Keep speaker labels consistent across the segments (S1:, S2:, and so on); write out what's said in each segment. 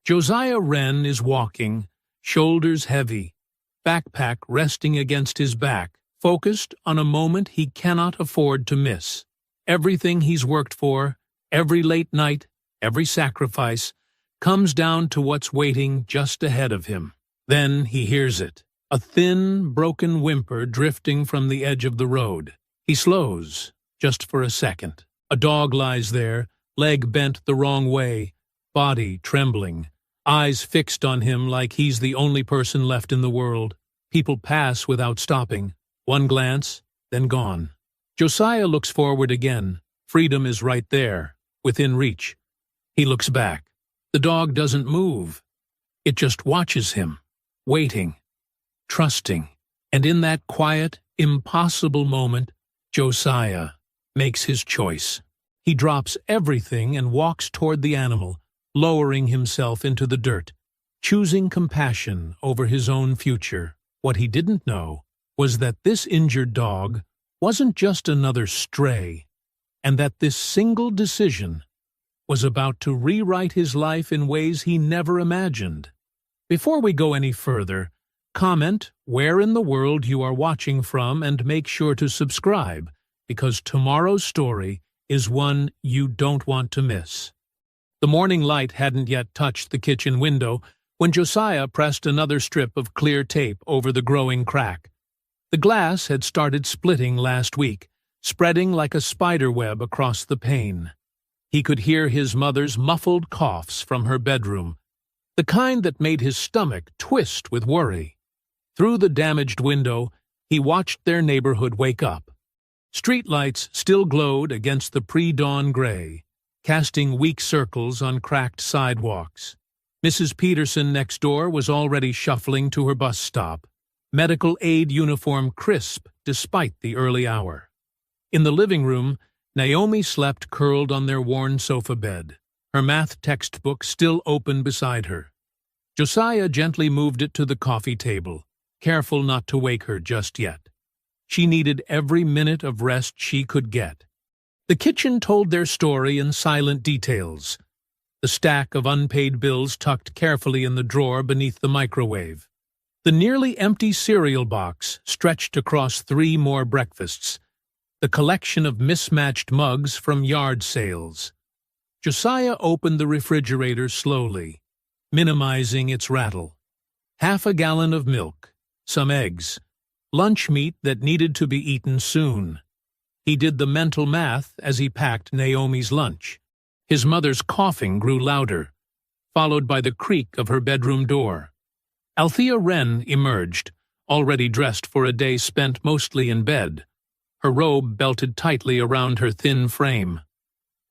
S1: Josiah Wren is walking, shoulders heavy, backpack resting against his back, focused on a moment he cannot afford to miss. Everything he's worked for, every late night, every sacrifice, comes down to what's waiting just ahead of him. Then he hears it, a thin, broken whimper drifting from the edge of the road. He slows, just for a second. A dog lies there, leg bent the wrong way, body trembling, eyes fixed on him like he's the only person left in the world. People pass without stopping. One glance, then gone. Josiah looks forward again. Freedom is right there, within reach. He looks back. The dog doesn't move. It just watches him, waiting, trusting. And in that quiet, impossible moment, Josiah makes his choice. He drops everything and walks toward the animal, lowering himself into the dirt, choosing compassion over his own future. What he didn't know was that this injured dog wasn't just another stray, and that this single decision was about to rewrite his life in ways he never imagined. Before we go any further, comment where in the world you are watching from and make sure to subscribe, because tomorrow's story is one you don't want to miss. The morning light hadn't yet touched the kitchen window when Josiah pressed another strip of clear tape over the growing crack. The glass had started splitting last week, spreading like a spider web across the pane. He could hear his mother's muffled coughs from her bedroom, the kind that made his stomach twist with worry. Through the damaged window, he watched their neighborhood wake up. Streetlights still glowed against the pre-dawn gray, casting weak circles on cracked sidewalks. Mrs. Peterson next door was already shuffling to her bus stop, medical aid uniform crisp despite the early hour. In the living room, Naomi slept curled on their worn sofa bed, her math textbook still open beside her. Josiah gently moved it to the coffee table, careful not to wake her just yet. She needed every minute of rest she could get. The kitchen told their story in silent details, the stack of unpaid bills tucked carefully in the drawer beneath the microwave, the nearly empty cereal box stretched across 3 more breakfasts, the collection of mismatched mugs from yard sales. Josiah opened the refrigerator slowly, minimizing its rattle. Half a gallon of milk, some eggs, lunch meat that needed to be eaten soon. He did the mental math as he packed Naomi's lunch. His mother's coughing grew louder, followed by the creak of her bedroom door. Althea Wren emerged, already dressed for a day spent mostly in bed, her robe belted tightly around her thin frame.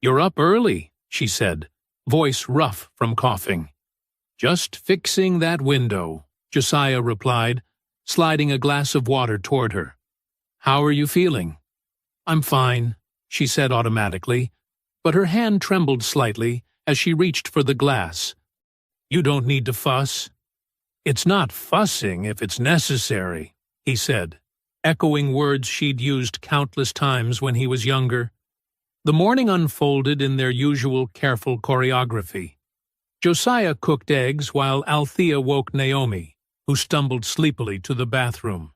S1: "You're up early," she said, voice rough from coughing. "Just fixing that window," Josiah replied, sliding a glass of water toward her. "How are you feeling?" "I'm fine," she said automatically, but her hand trembled slightly as she reached for the glass. "You don't need to fuss." "It's not fussing if it's necessary," he said, echoing words she'd used countless times when he was younger. The morning unfolded in their usual careful choreography. Josiah cooked eggs while Althea woke Naomi, who stumbled sleepily to the bathroom.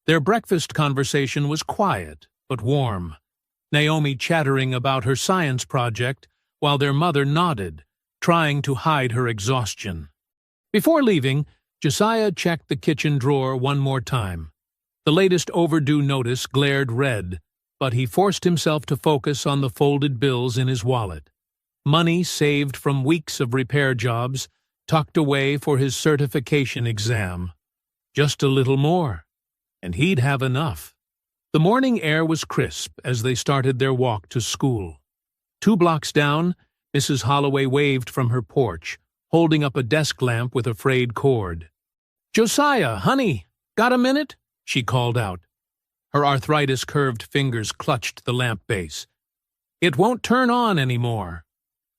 S1: Their breakfast conversation was quiet but warm, Naomi chattering about her science project while their mother nodded, trying to hide her exhaustion. Before leaving, Josiah checked the kitchen drawer one more time. The latest overdue notice glared red, but he forced himself to focus on the folded bills in his wallet. Money saved from weeks of repair jobs, tucked away for his certification exam. Just a little more, and he'd have enough. The morning air was crisp as they started their walk to school. 2 blocks down, Mrs. Holloway waved from her porch, holding up a desk lamp with a frayed cord. "Josiah, honey, got a minute?" she called out. Her arthritis-curved fingers clutched the lamp base. "It won't turn on anymore."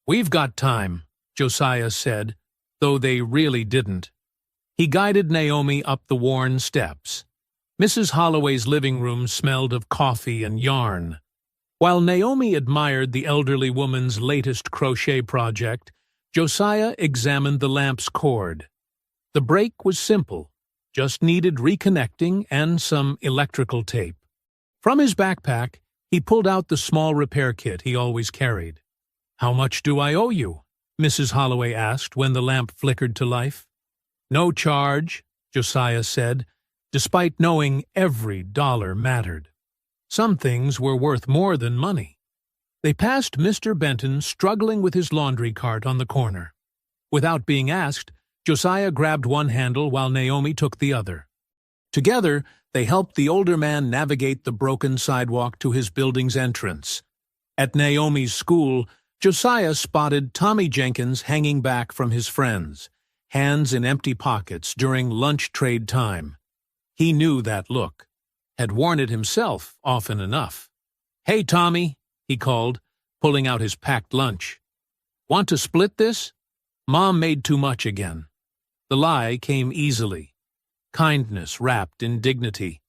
S1: "We've got time," Josiah said, though they really didn't. He guided Naomi up the worn steps. Mrs. Holloway's living room smelled of coffee and yarn. While Naomi admired the elderly woman's latest crochet project, Josiah examined the lamp's cord. The break was simple, just needed reconnecting and some electrical tape. From his backpack, he pulled out the small repair kit he always carried. "How much do I owe you?" Mrs. Holloway asked when the lamp flickered to life. "No charge," Josiah said, despite knowing every dollar mattered. Some things were worth more than money. They passed Mr. Benton struggling with his laundry cart on the corner. Without being asked, Josiah grabbed one handle while Naomi took the other. Together, they helped the older man navigate the broken sidewalk to his building's entrance. At Naomi's school, Josiah spotted Tommy Jenkins hanging back from his friends, hands in empty pockets during lunch trade time. He knew that look, had worn it himself often enough. "Hey, Tommy," he called, pulling out his packed lunch. "Want to split this? Mom made too much again." The lie came easily, kindness wrapped in dignity.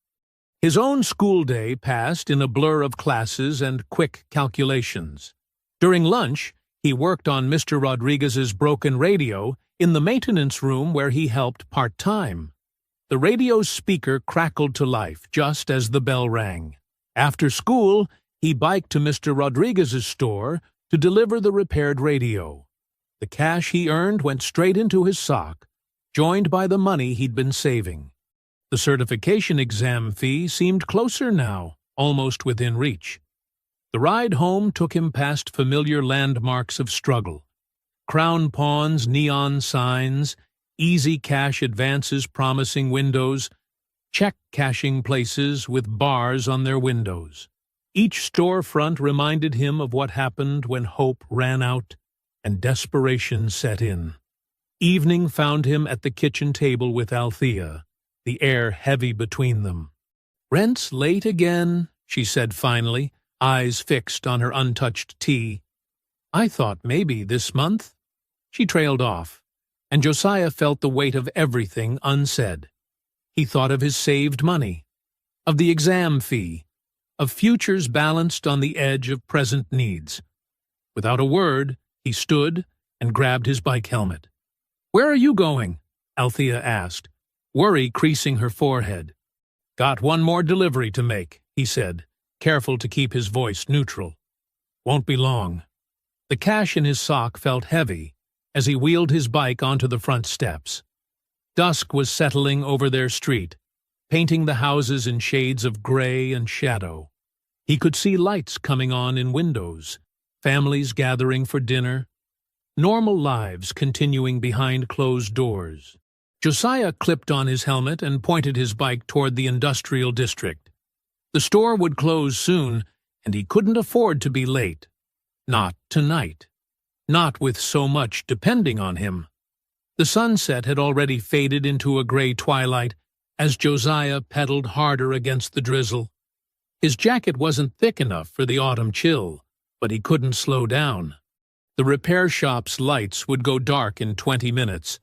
S1: His own school day passed in a blur of classes and quick calculations. During lunch, he worked on Mr. Rodriguez's broken radio in the maintenance room where he helped part-time. The radio's speaker crackled to life just as the bell rang. After school, he biked to Mr. Rodriguez's store to deliver the repaired radio. The cash he earned went straight into his sock, joined by the money he'd been saving. The certification exam fee seemed closer now, almost within reach. The ride home took him past familiar landmarks of struggle. Crown Pawn's neon signs, easy cash advances promising windows, check cashing places with bars on their windows. Each storefront reminded him of what happened when hope ran out and desperation set in. Evening found him at the kitchen table with Althea, the air heavy between them. "Rent's late again," she said finally, eyes fixed on her untouched tea. "I thought maybe this month." She trailed off, and Josiah felt the weight of everything unsaid. He thought of his saved money, of the exam fee, of futures balanced on the edge of present needs. Without a word, he stood and grabbed his bike helmet. "Where are you going?" Althea asked, worry creasing her forehead. "Got one more delivery to make," he said, careful to keep his voice neutral. "Won't be long." The cash in his sock felt heavy as he wheeled his bike onto the front steps. Dusk was settling over their street, painting the houses in shades of gray and shadow. He could see lights coming on in windows, families gathering for dinner, normal lives continuing behind closed doors. Josiah clipped on his helmet and pointed his bike toward the industrial district. The store would close soon, and he couldn't afford to be late. Not tonight. Not with so much depending on him. The sunset had already faded into a gray twilight as Josiah pedaled harder against the drizzle. His jacket wasn't thick enough for the autumn chill, but he couldn't slow down. The repair shop's lights would go dark in 20 minutes,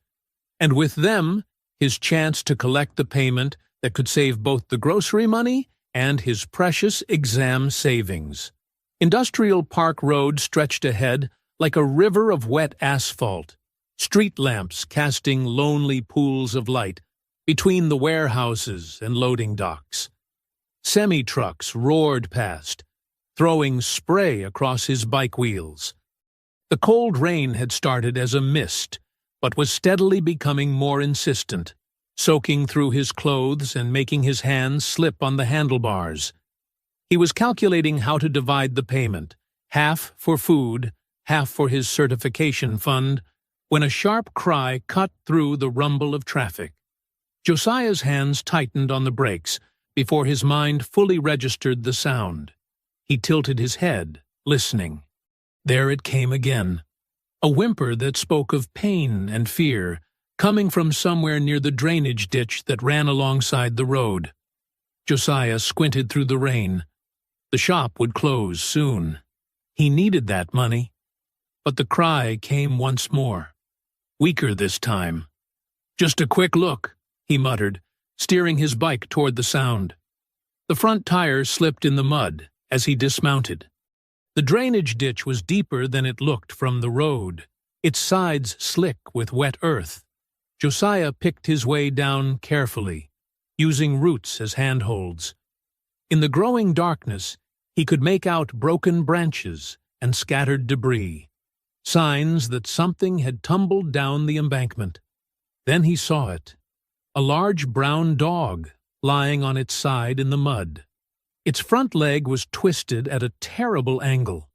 S1: and with them, his chance to collect the payment that could save both the grocery money and his precious exam savings. Industrial Park Road stretched ahead like a river of wet asphalt, street lamps casting lonely pools of light between the warehouses and loading docks. Semi-trucks roared past, throwing spray across his bike wheels. The cold rain had started as a mist, but was steadily becoming more insistent, soaking through his clothes and making his hands slip on the handlebars. He was calculating how to divide the payment, half for food, half for his certification fund, when a sharp cry cut through the rumble of traffic. Josiah's hands tightened on the brakes before his mind fully registered the sound. He tilted his head, listening. There it came again, a whimper that spoke of pain and fear, coming from somewhere near the drainage ditch that ran alongside the road. Josiah squinted through the rain. The shop would close soon. He needed that money. But the cry came once more, weaker this time. "Just a quick look," he muttered, steering his bike toward the sound. The front tire slipped in the mud as he dismounted. The drainage ditch was deeper than it looked from the road. its sides slick with wet earth. Josiah picked his way down carefully, using roots as handholds. In the growing darkness, he could make out broken branches and scattered debris, signs that something had tumbled down the embankment. Then he saw it, a large brown dog lying on its side in the mud. Its front leg was twisted at a terrible angle,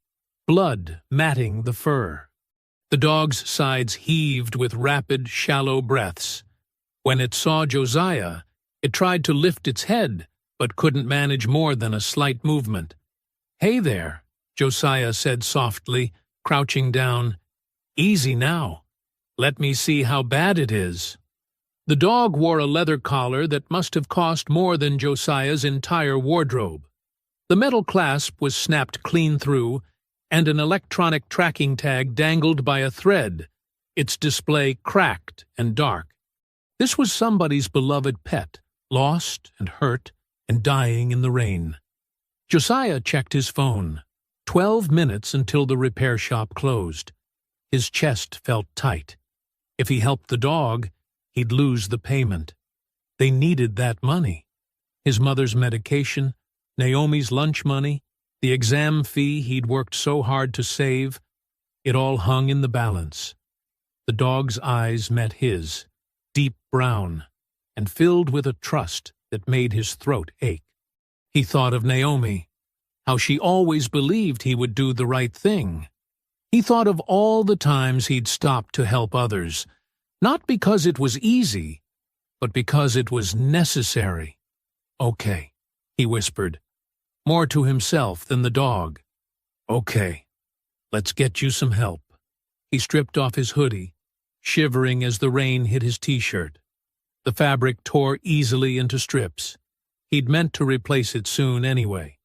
S1: blood matting the fur. The dog's sides heaved with rapid, shallow breaths. When it saw Josiah, it tried to lift its head, but couldn't manage more than a slight movement. "Hey there," Josiah said softly, crouching down. "Easy now. Let me see how bad it is." The dog wore a leather collar that must have cost more than Josiah's entire wardrobe. The metal clasp was snapped clean through, and an electronic tracking tag dangled by a thread, its display cracked and dark. This was somebody's beloved pet, lost and hurt and dying in the rain. Josiah checked his phone. 12 minutes until the repair shop closed. His chest felt tight. If he helped the dog, he'd lose the payment. They needed that money. His mother's medication, Naomi's lunch money, the exam fee he'd worked so hard to save, it all hung in the balance. The dog's eyes met his, deep brown, and filled with a trust that made his throat ache. He thought of Naomi, how she always believed he would do the right thing. He thought of all the times he'd stopped to help others, not because it was easy, but because it was necessary. "Okay," he whispered, more to himself than the dog. "Okay, let's get you some help." He stripped off his hoodie, shivering as the rain hit his t-shirt. The fabric tore easily into strips. He'd meant to replace it soon anyway.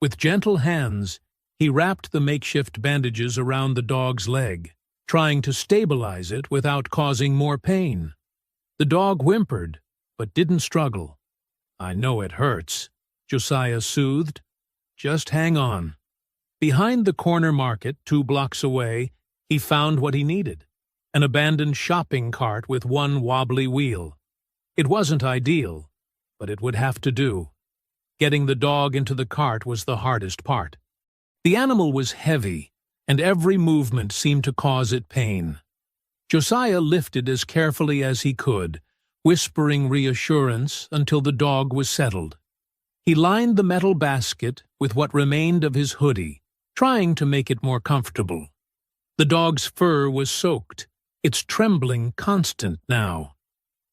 S1: With gentle hands, he wrapped the makeshift bandages around the dog's leg, trying to stabilize it without causing more pain. The dog whimpered, but didn't struggle. "I know it hurts," Josiah soothed. "Just hang on." Behind the corner market, 2 blocks away, he found what he needed, an abandoned shopping cart with one wobbly wheel. It wasn't ideal, but it would have to do. Getting the dog into the cart was the hardest part. The animal was heavy, and every movement seemed to cause it pain. Josiah lifted as carefully as he could, whispering reassurance until the dog was settled. He lined the metal basket with what remained of his hoodie, trying to make it more comfortable. The dog's fur was soaked, its trembling constant now.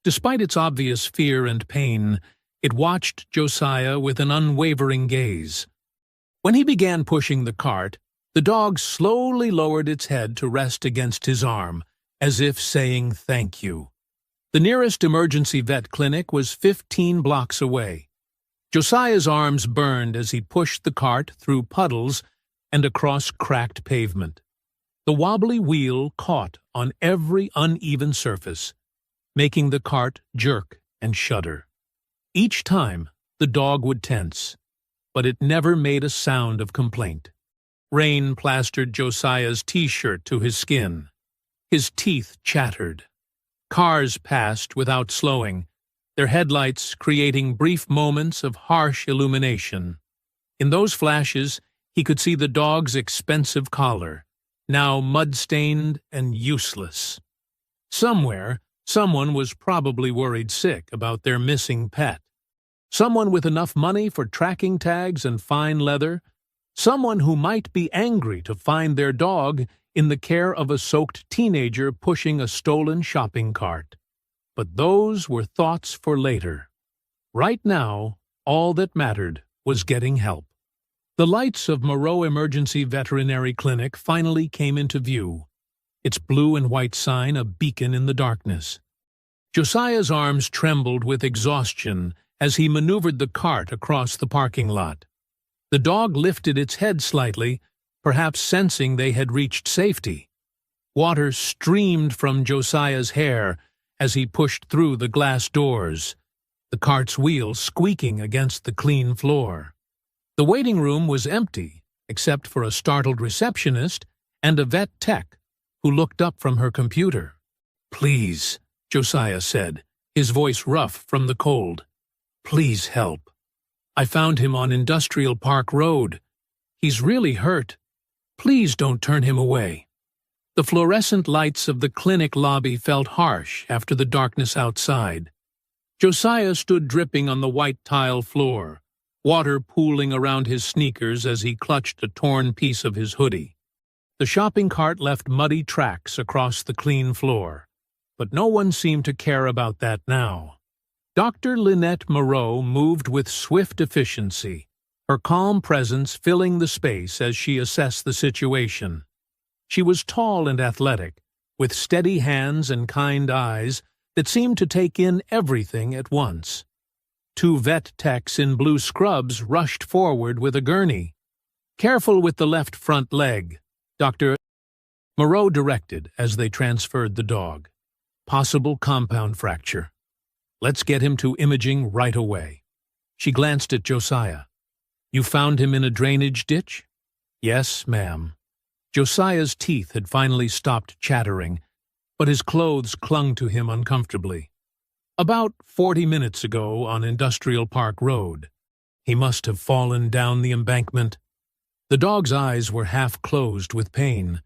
S1: Despite its obvious fear and pain, it watched Josiah with an unwavering gaze. When he began pushing the cart, the dog slowly lowered its head to rest against his arm, as if saying thank you. The nearest emergency vet clinic was 15 blocks away. Josiah's arms burned as he pushed the cart through puddles and across cracked pavement. The wobbly wheel caught on every uneven surface, making the cart jerk and shudder. Each time, the dog would tense, but it never made a sound of complaint. Rain plastered Josiah's t-shirt to his skin. His teeth chattered. Cars passed without slowing, their headlights creating brief moments of harsh illumination. In those flashes, he could see the dog's expensive collar, now mud-stained and useless. Somewhere, someone was probably worried sick about their missing pet. Someone with enough money for tracking tags and fine leather. Someone who might be angry to find their dog in the care of a soaked teenager pushing a stolen shopping cart. But those were thoughts for later. Right now, all that mattered was getting help. The lights of Moreau Emergency Veterinary Clinic finally came into view, its blue and white sign a beacon in the darkness. Josiah's arms trembled with exhaustion as he maneuvered the cart across the parking lot. The dog lifted its head slightly, perhaps sensing they had reached safety. Water streamed from Josiah's hair as he pushed through the glass doors, the cart's wheels squeaking against the clean floor. The waiting room was empty, except for a startled receptionist and a vet tech, who looked up from her computer. "Please," Josiah said, his voice rough from the cold. "Please help. I found him on Industrial Park Road. He's really hurt. Please don't turn him away." The fluorescent lights of the clinic lobby felt harsh after the darkness outside. Josiah stood dripping on the white tile floor, water pooling around his sneakers as he clutched a torn piece of his hoodie. The shopping cart left muddy tracks across the clean floor, but no one seemed to care about that now. Dr. Lynette Moreau moved with swift efficiency, her calm presence filling the space as she assessed the situation. She was tall and athletic, with steady hands and kind eyes that seemed to take in everything at once. Two vet techs in blue scrubs rushed forward with a gurney. "Careful with the left front leg," Dr. Moreau directed as they transferred the dog. "Possible compound fracture. Let's get him to imaging right away." She glanced at Josiah. "You found him in a drainage ditch?" "Yes, ma'am." Josiah's teeth had finally stopped chattering, but his clothes clung to him uncomfortably. "About 40 minutes ago on Industrial Park Road. He must have fallen down the embankment." The dog's eyes were half closed with pain,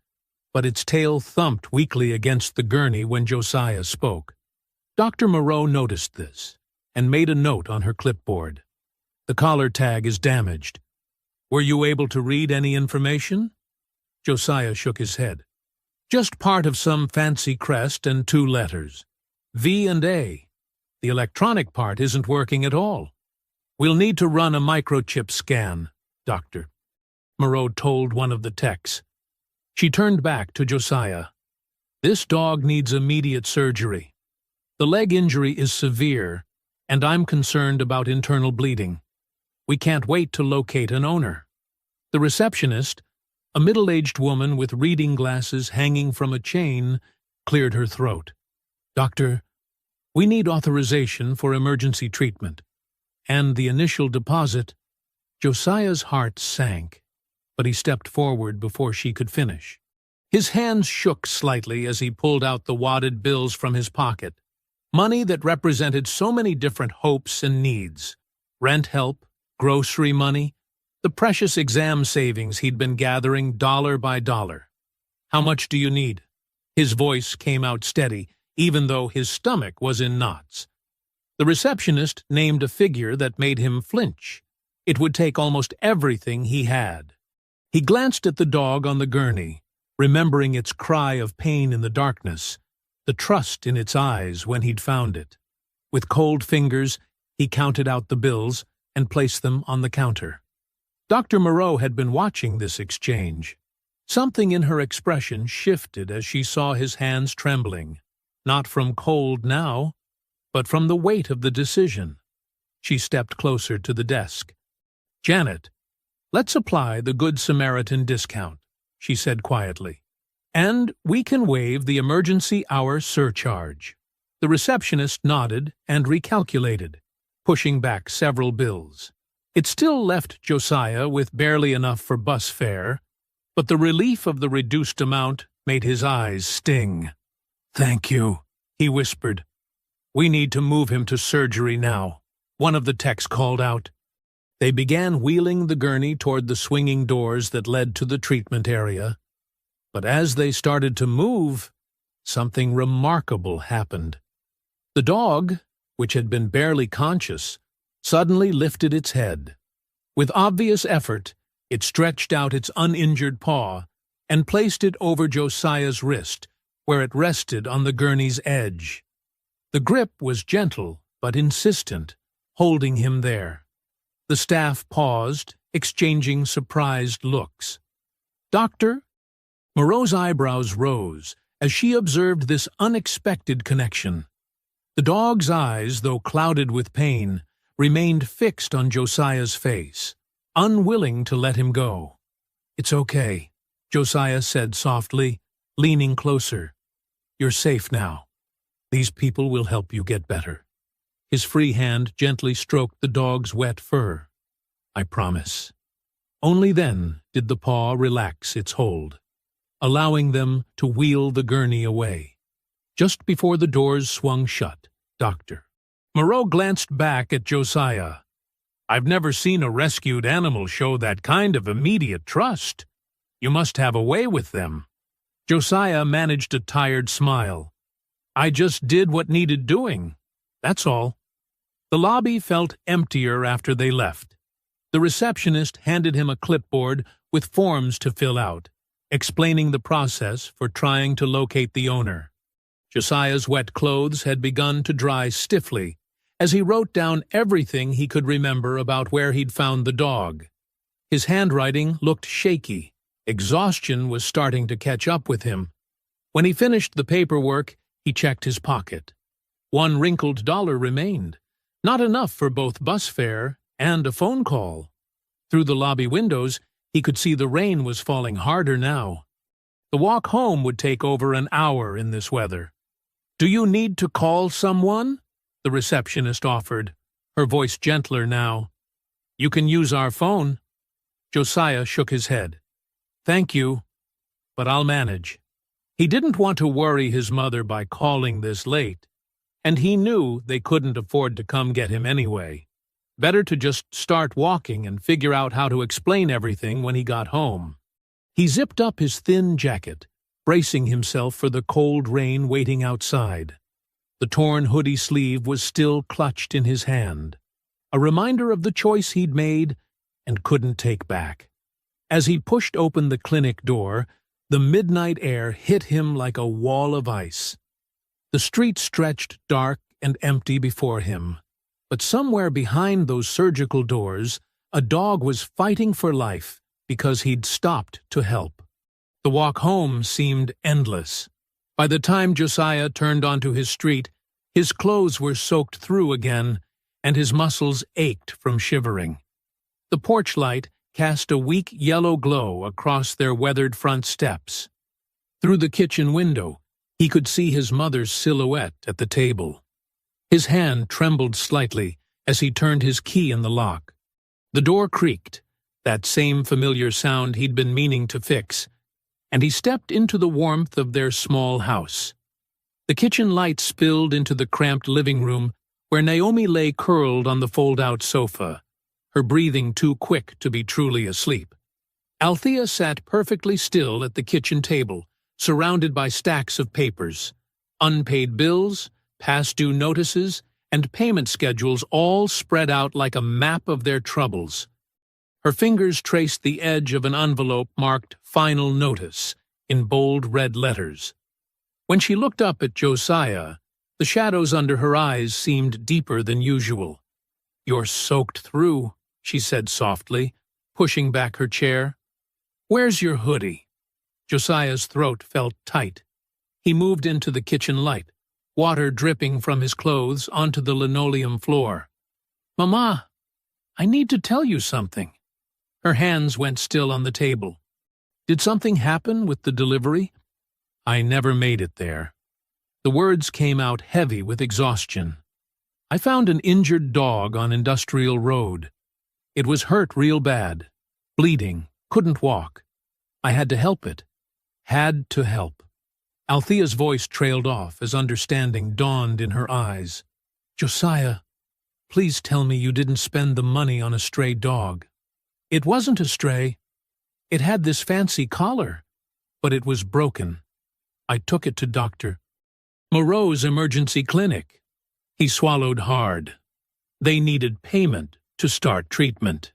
S1: but its tail thumped weakly against the gurney when Josiah spoke. Dr. Moreau noticed this and made a note on her clipboard. "The collar tag is damaged. Were you able to read any information?" Josiah shook his head. "Just part of some fancy crest and 2 letters. V and A. The electronic part isn't working at all. We'll need to run a microchip scan, Doctor," Moreau told one of the techs. She turned back to Josiah. "This dog needs immediate surgery. The leg injury is severe, and I'm concerned about internal bleeding. We can't wait to locate an owner." The receptionist, a middle-aged woman with reading glasses hanging from a chain, cleared her throat. "Doctor, we need authorization for emergency treatment. And the initial deposit—" Josiah's heart sank, but he stepped forward before she could finish. His hands shook slightly as he pulled out the wadded bills from his pocket. Money that represented so many different hopes and needs. Rent help, grocery money, the precious exam savings he'd been gathering dollar by dollar. "How much do you need?" His voice came out steady, even though his stomach was in knots. The receptionist named a figure that made him flinch. It would take almost everything he had. He glanced at the dog on the gurney, remembering its cry of pain in the darkness, the trust in its eyes when he'd found it. With cold fingers, he counted out the bills and placed them on the counter. Dr. Moreau had been watching this exchange. Something in her expression shifted as she saw his hands trembling, not from cold now, but from the weight of the decision. She stepped closer to the desk. "Janet, let's apply the Good Samaritan discount," she said quietly. "And we can waive the emergency hour surcharge." The receptionist nodded and recalculated, pushing back several bills. It still left Josiah with barely enough for bus fare, but the relief of the reduced amount made his eyes sting. "Thank you," he whispered. "We need to move him to surgery now," one of the techs called out. They began wheeling the gurney toward the swinging doors that led to the treatment area. But as they started to move, something remarkable happened. The dog, which had been barely conscious, suddenly lifted its head. With obvious effort, it stretched out its uninjured paw and placed it over Josiah's wrist, where it rested on the gurney's edge. The grip was gentle but insistent, holding him there. The staff paused, exchanging surprised looks. "Doctor?" Moreau's eyebrows rose as she observed this unexpected connection. The dog's eyes, though clouded with pain, remained fixed on Josiah's face, unwilling to let him go. "It's okay," Josiah said softly, leaning closer. "You're safe now. These people will help you get better." His free hand gently stroked the dog's wet fur. "I promise." Only then did the paw relax its hold. allowing them to wheel the gurney away. Just before the doors swung shut, Dr. Moreau glanced back at Josiah. "I've never seen a rescued animal show that kind of immediate trust. You must have a way with them." Josiah managed a tired smile. "I just did what needed doing. That's all." The lobby felt emptier after they left. The receptionist handed him a clipboard with forms to fill out, explaining the process for trying to locate the owner. Josiah's wet clothes had begun to dry stiffly as he wrote down everything he could remember about where he'd found the dog. His handwriting looked shaky. Exhaustion was starting to catch up with him. When he finished the paperwork, he checked his pocket. $1 wrinkled remained, not enough for both bus fare and a phone call. Through the lobby windows, he could see the rain was falling harder now. The walk home would take over an hour in this weather. "Do you need to call someone?" the receptionist offered, her voice gentler now. "You can use our phone." Josiah shook his head. "Thank you, but I'll manage." He didn't want to worry his mother by calling this late, and he knew they couldn't afford to come get him anyway. Better to just start walking and figure out how to explain everything when he got home. He zipped up his thin jacket, bracing himself for the cold rain waiting outside. The torn hoodie sleeve was still clutched in his hand, a reminder of the choice he'd made and couldn't take back. As he pushed open the clinic door, the midnight air hit him like a wall of ice. The street stretched dark and empty before him, but somewhere behind those surgical doors, a dog was fighting for life because he'd stopped to help. The walk home seemed endless. By the time Josiah turned onto his street, his clothes were soaked through again, and his muscles ached from shivering. The porch light cast a weak yellow glow across their weathered front steps. Through the kitchen window, he could see his mother's silhouette at the table. His hand trembled slightly as he turned his key in the lock. The door creaked, that same familiar sound he'd been meaning to fix, and he stepped into the warmth of their small house. The kitchen light spilled into the cramped living room where Naomi lay curled on the fold-out sofa, her breathing too quick to be truly asleep. Althea sat perfectly still at the kitchen table, surrounded by stacks of papers. Unpaid bills, past-due notices, and payment schedules all spread out like a map of their troubles. Her fingers traced the edge of an envelope marked "Final Notice" in bold red letters. When she looked up at Josiah, the shadows under her eyes seemed deeper than usual. "You're soaked through," she said softly, pushing back her chair. "Where's your hoodie?" Josiah's throat felt tight. He moved into the kitchen light, water dripping from his clothes onto the linoleum floor. "Mama, I need to tell you something." Her hands went still on the table. "Did something happen with the delivery?" "I never made it there." The words came out heavy with exhaustion. "I found an injured dog on Industrial Road. It was hurt real bad, bleeding, couldn't walk. I had to help it. Had to help." Althea's voice trailed off as understanding dawned in her eyes. "Josiah, please tell me you didn't spend the money on a stray dog." "It wasn't a stray. It had this fancy collar, but it was broken. I took it to Dr. Moreau's emergency clinic." He swallowed hard. They needed payment to start treatment.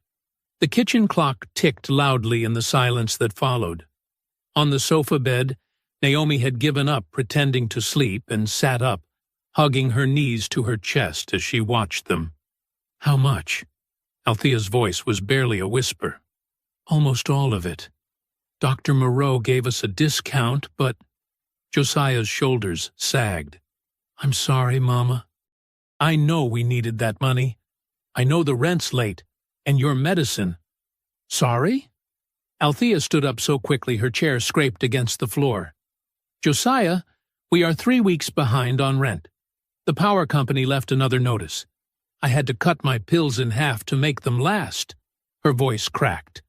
S1: The kitchen clock ticked loudly in the silence that followed. On the sofa bed, Naomi had given up pretending to sleep and sat up, hugging her knees to her chest as she watched them. "How much?" Althea's voice was barely a whisper. "Almost all of it. Dr. Moreau gave us a discount, but—" Josiah's shoulders sagged. "I'm sorry, Mama. I know we needed that money. I know the rent's late, and your medicine." "Sorry?" Althea stood up so quickly her chair scraped against the floor. "Josiah, we are 3 weeks behind on rent. The power company left another notice. I had to cut my pills in half to make them last." Her voice cracked.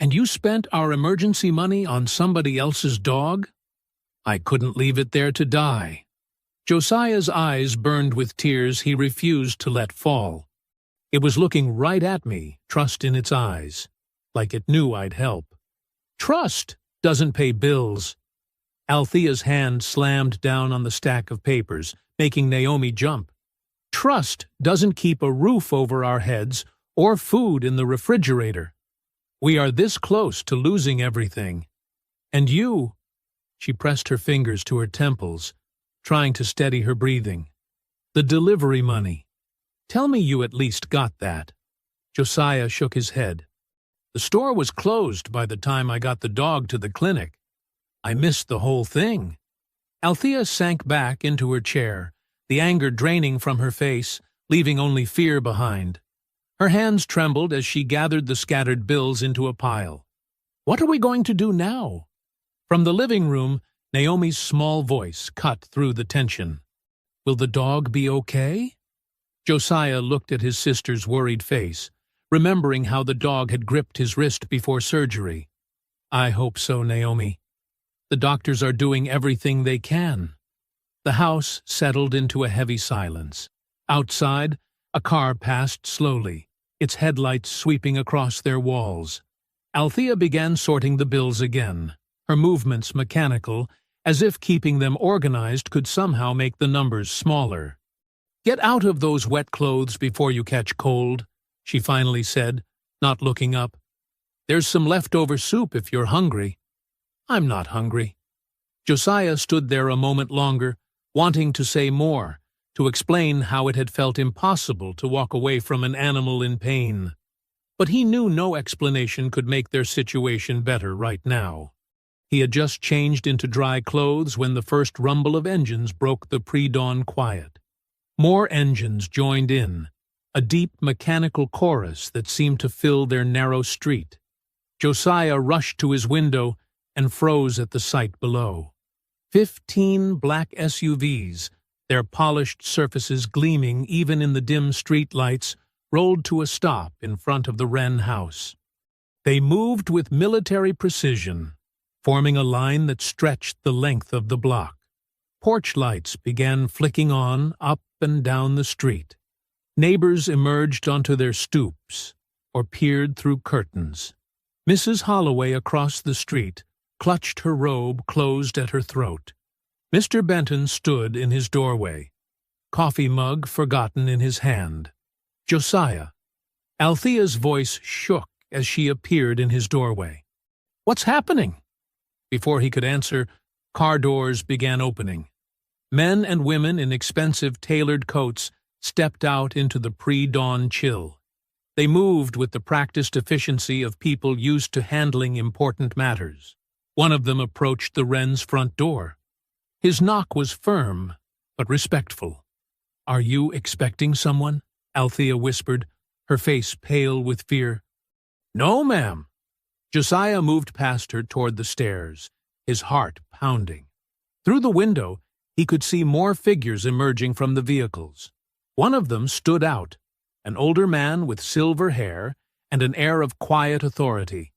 S1: And you spent our emergency money on somebody else's dog? I couldn't leave it there to die. Josiah's eyes burned with tears he refused to let fall. It was looking right at me, trust in its eyes, like it knew I'd help. Trust doesn't pay bills. Althea's hand slammed down on the stack of papers, making Naomi jump. Trust doesn't keep a roof over our heads or food in the refrigerator. We are this close to losing everything. And you, she pressed her fingers to her temples, trying to steady her breathing. The delivery money. Tell me you at least got that. Josiah shook his head. The store was closed by the time I got the dog to the clinic. I missed the whole thing. Althea sank back into her chair, the anger draining from her face, leaving only fear behind. Her hands trembled as she gathered the scattered bills into a pile. What are we going to do now? From the living room, Naomi's small voice cut through the tension. Will the dog be okay? Josiah looked at his sister's worried face, remembering how the dog had gripped his wrist before surgery. I hope so, Naomi. The doctors are doing everything they can. The house settled into a heavy silence. Outside, a car passed slowly, its headlights sweeping across their walls. Althea began sorting the bills again, her movements mechanical, as if keeping them organized could somehow make the numbers smaller. Get out of those wet clothes before you catch cold, she finally said, not looking up. There's some leftover soup if you're hungry. I'm not hungry. Josiah stood there a moment longer, wanting to say more, to explain how it had felt impossible to walk away from an animal in pain. But he knew no explanation could make their situation better right now. He had just changed into dry clothes when the first rumble of engines broke the pre-dawn quiet. More engines joined in, a deep mechanical chorus that seemed to fill their narrow street. Josiah rushed to his window and froze at the sight below. 15 black SUVs, their polished surfaces gleaming even in the dim street lights, rolled to a stop in front of the Wren house. They moved with military precision, forming a line that stretched the length of the block. Porch lights began flicking on up and down the street. Neighbors emerged onto their stoops or peered through curtains. Mrs. Holloway across the street clutched her robe closed at her throat. Mr. Benton stood in his doorway, coffee mug forgotten in his hand. Josiah. Althea's voice shook as she appeared in his doorway. What's happening? Before he could answer, car doors began opening. Men and women in expensive tailored coats stepped out into the pre-dawn chill. They moved with the practiced efficiency of people used to handling important matters. One of them approached the Wren's front door. His knock was firm, but respectful. Are you expecting someone? Althea whispered, her face pale with fear. No, ma'am. Josiah moved past her toward the stairs, his heart pounding. Through the window, he could see more figures emerging from the vehicles. One of them stood out, an older man with silver hair and an air of quiet authority.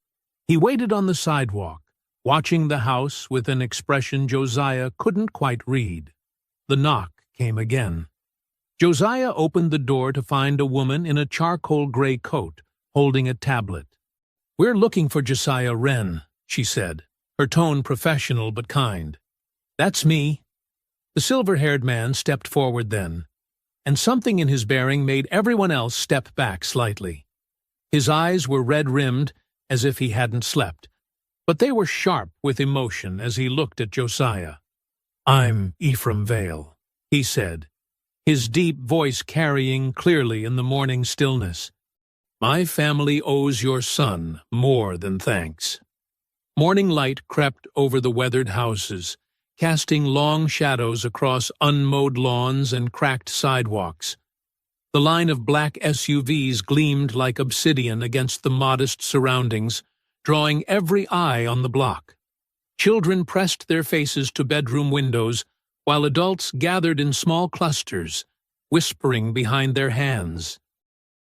S1: He waited on the sidewalk, watching the house with an expression Josiah couldn't quite read. The knock came again. Josiah opened the door to find a woman in a charcoal gray coat, holding a tablet. We're looking for Josiah Wren, she said, her tone professional but kind. That's me. The silver-haired man stepped forward then, and something in his bearing made everyone else step back slightly. His eyes were red-rimmed, as if he hadn't slept, but they were sharp with emotion as he looked at Josiah. I'm Ephraim Vale, he said, his deep voice carrying clearly in the morning stillness. My family owes your son more than thanks. Morning light crept over the weathered houses, casting long shadows across unmowed lawns and cracked sidewalks. The line of black SUVs gleamed like obsidian against the modest surroundings, drawing every eye on the block. Children pressed their faces to bedroom windows, while adults gathered in small clusters, whispering behind their hands.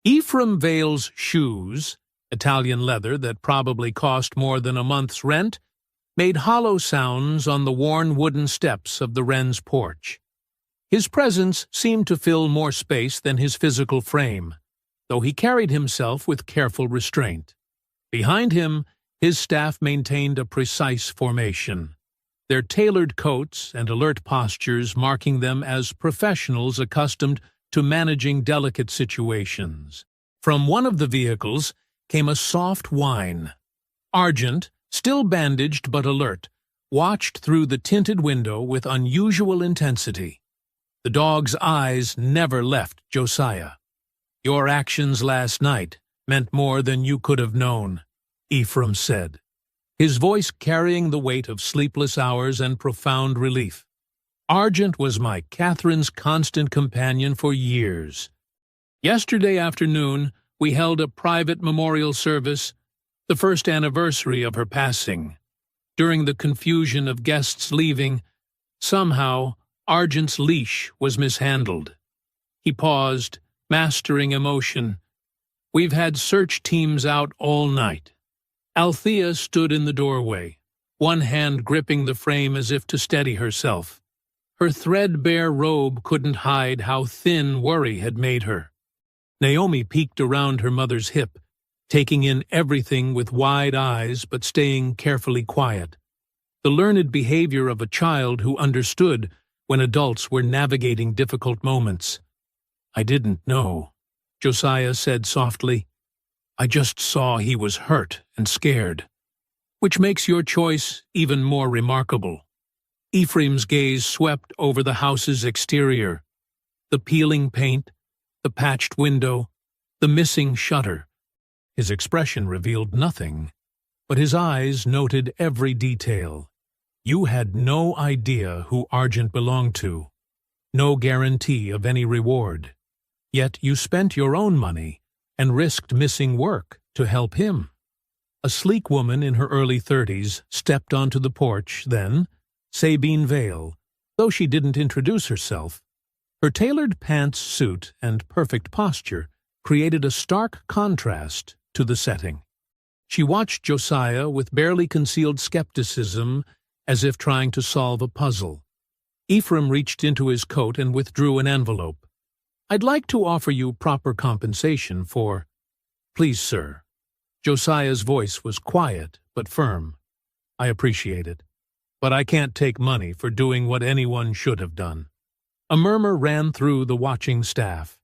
S1: Ephraim Vale's shoes, Italian leather that probably cost more than a month's rent, made hollow sounds on the worn wooden steps of the Wren's porch. His presence seemed to fill more space than his physical frame, though he carried himself with careful restraint. Behind him, his staff maintained a precise formation, their tailored coats and alert postures marking them as professionals accustomed to managing delicate situations. From one of the vehicles came a soft whine. Argent, still bandaged but alert, watched through the tinted window with unusual intensity. The dog's eyes never left Josiah. "Your actions last night meant more than you could have known," Ephraim said, his voice carrying the weight of sleepless hours and profound relief. "Argent was my Catherine's constant companion for years. Yesterday afternoon, we held a private memorial service, the first anniversary of her passing. During the confusion of guests leaving, somehow Argent's leash was mishandled." He paused, mastering emotion. "We've had search teams out all night." Althea stood in the doorway, one hand gripping the frame as if to steady herself. Her threadbare robe couldn't hide how thin worry had made her. Naomi peeked around her mother's hip, taking in everything with wide eyes but staying carefully quiet. The learned behavior of a child who understood when adults were navigating difficult moments. "I didn't know," Josiah said softly. "I just saw he was hurt and scared, which makes your choice even more remarkable." Ephraim's gaze swept over the house's exterior. The peeling paint, the patched window, the missing shutter. His expression revealed nothing, but his eyes noted every detail. "You had no idea who Argent belonged to, no guarantee of any reward. Yet you spent your own money and risked missing work to help him." A sleek woman in her early 30s stepped onto the porch then, Sabine Vale, though she didn't introduce herself. Her tailored pants suit and perfect posture created a stark contrast to the setting. She watched Josiah with barely concealed skepticism, as if trying to solve a puzzle. Ephraim reached into his coat and withdrew an envelope. "I'd like to offer you proper compensation for—" "Please, sir." Josiah's voice was quiet but firm. "I appreciate it, but I can't take money for doing what anyone should have done." A murmur ran through the watching staff.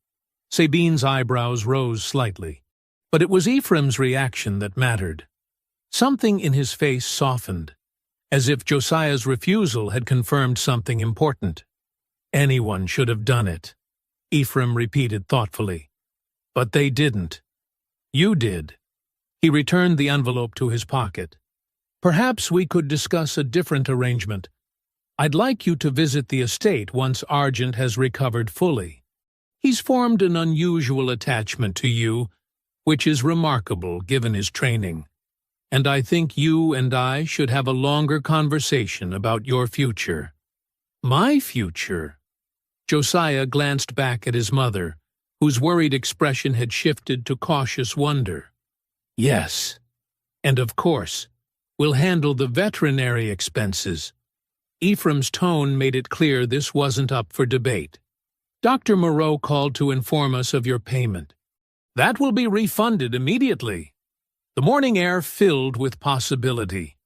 S1: Sabine's eyebrows rose slightly, but it was Ephraim's reaction that mattered. Something in his face softened, as if Josiah's refusal had confirmed something important. "Anyone should have done it," Ephraim repeated thoughtfully. "But they didn't. You did." He returned the envelope to his pocket. "Perhaps we could discuss a different arrangement. I'd like you to visit the estate once Argent has recovered fully. He's formed an unusual attachment to you, which is remarkable given his training. And I think you and I should have a longer conversation about your future." "My future?" Josiah glanced back at his mother, whose worried expression had shifted to cautious wonder. "Yes. And of course, we'll handle the veterinary expenses." Ephraim's tone made it clear this wasn't up for debate. "Dr. Moreau called to inform us of your payment. That will be refunded immediately." The morning air filled with possibility.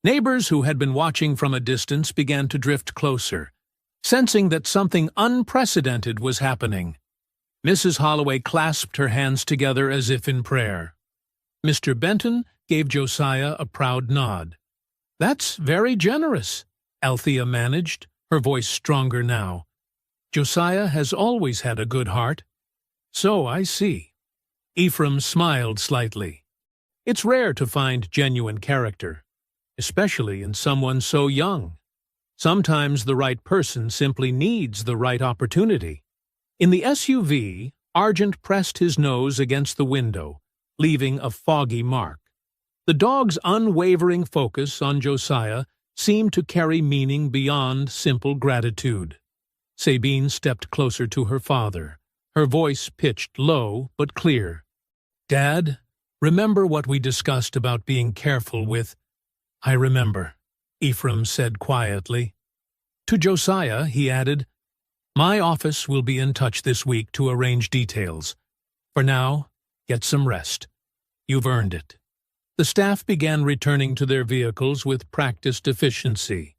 S1: Neighbors who had been watching from a distance began to drift closer, sensing that something unprecedented was happening. Mrs. Holloway clasped her hands together as if in prayer. Mr. Benton gave Josiah a proud nod. "That's very generous," Althea managed, her voice stronger now. "Josiah has always had a good heart." "So I see." Ephraim smiled slightly. "It's rare to find genuine character, especially in someone so young. Sometimes the right person simply needs the right opportunity." In the SUV, Argent pressed his nose against the window, leaving a foggy mark. The dog's unwavering focus on Josiah seemed to carry meaning beyond simple gratitude. Sabine stepped closer to her father, her voice pitched low but clear. "Dad, Remember what we discussed about being careful with— I remember, Ephraim said quietly. To Josiah, he added, My office will be in touch this week to arrange details. For now, get some rest. You've earned it. The staff began returning to their vehicles with practiced efficiency.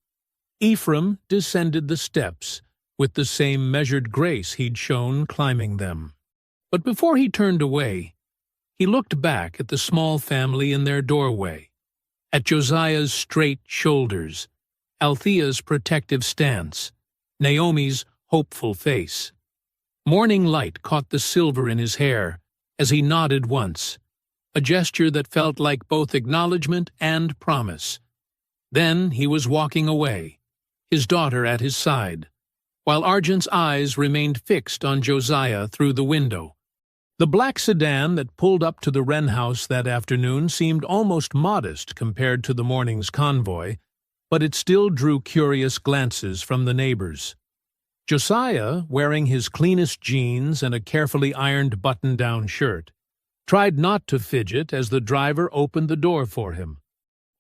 S1: Ephraim descended the steps with the same measured grace he'd shown climbing them. But before he turned away, he looked back at the small family in their doorway, at Josiah's straight shoulders, Althea's protective stance, Naomi's hopeful face. Morning light caught the silver in his hair as he nodded once, a gesture that felt like both acknowledgement and promise. Then he was walking away, his daughter at his side, while Argent's eyes remained fixed on Josiah through the window. The black sedan that pulled up to the Wren house that afternoon seemed almost modest compared to the morning's convoy, but it still drew curious glances from the neighbors. Josiah, wearing his cleanest jeans and a carefully ironed button-down shirt, tried not to fidget as the driver opened the door for him.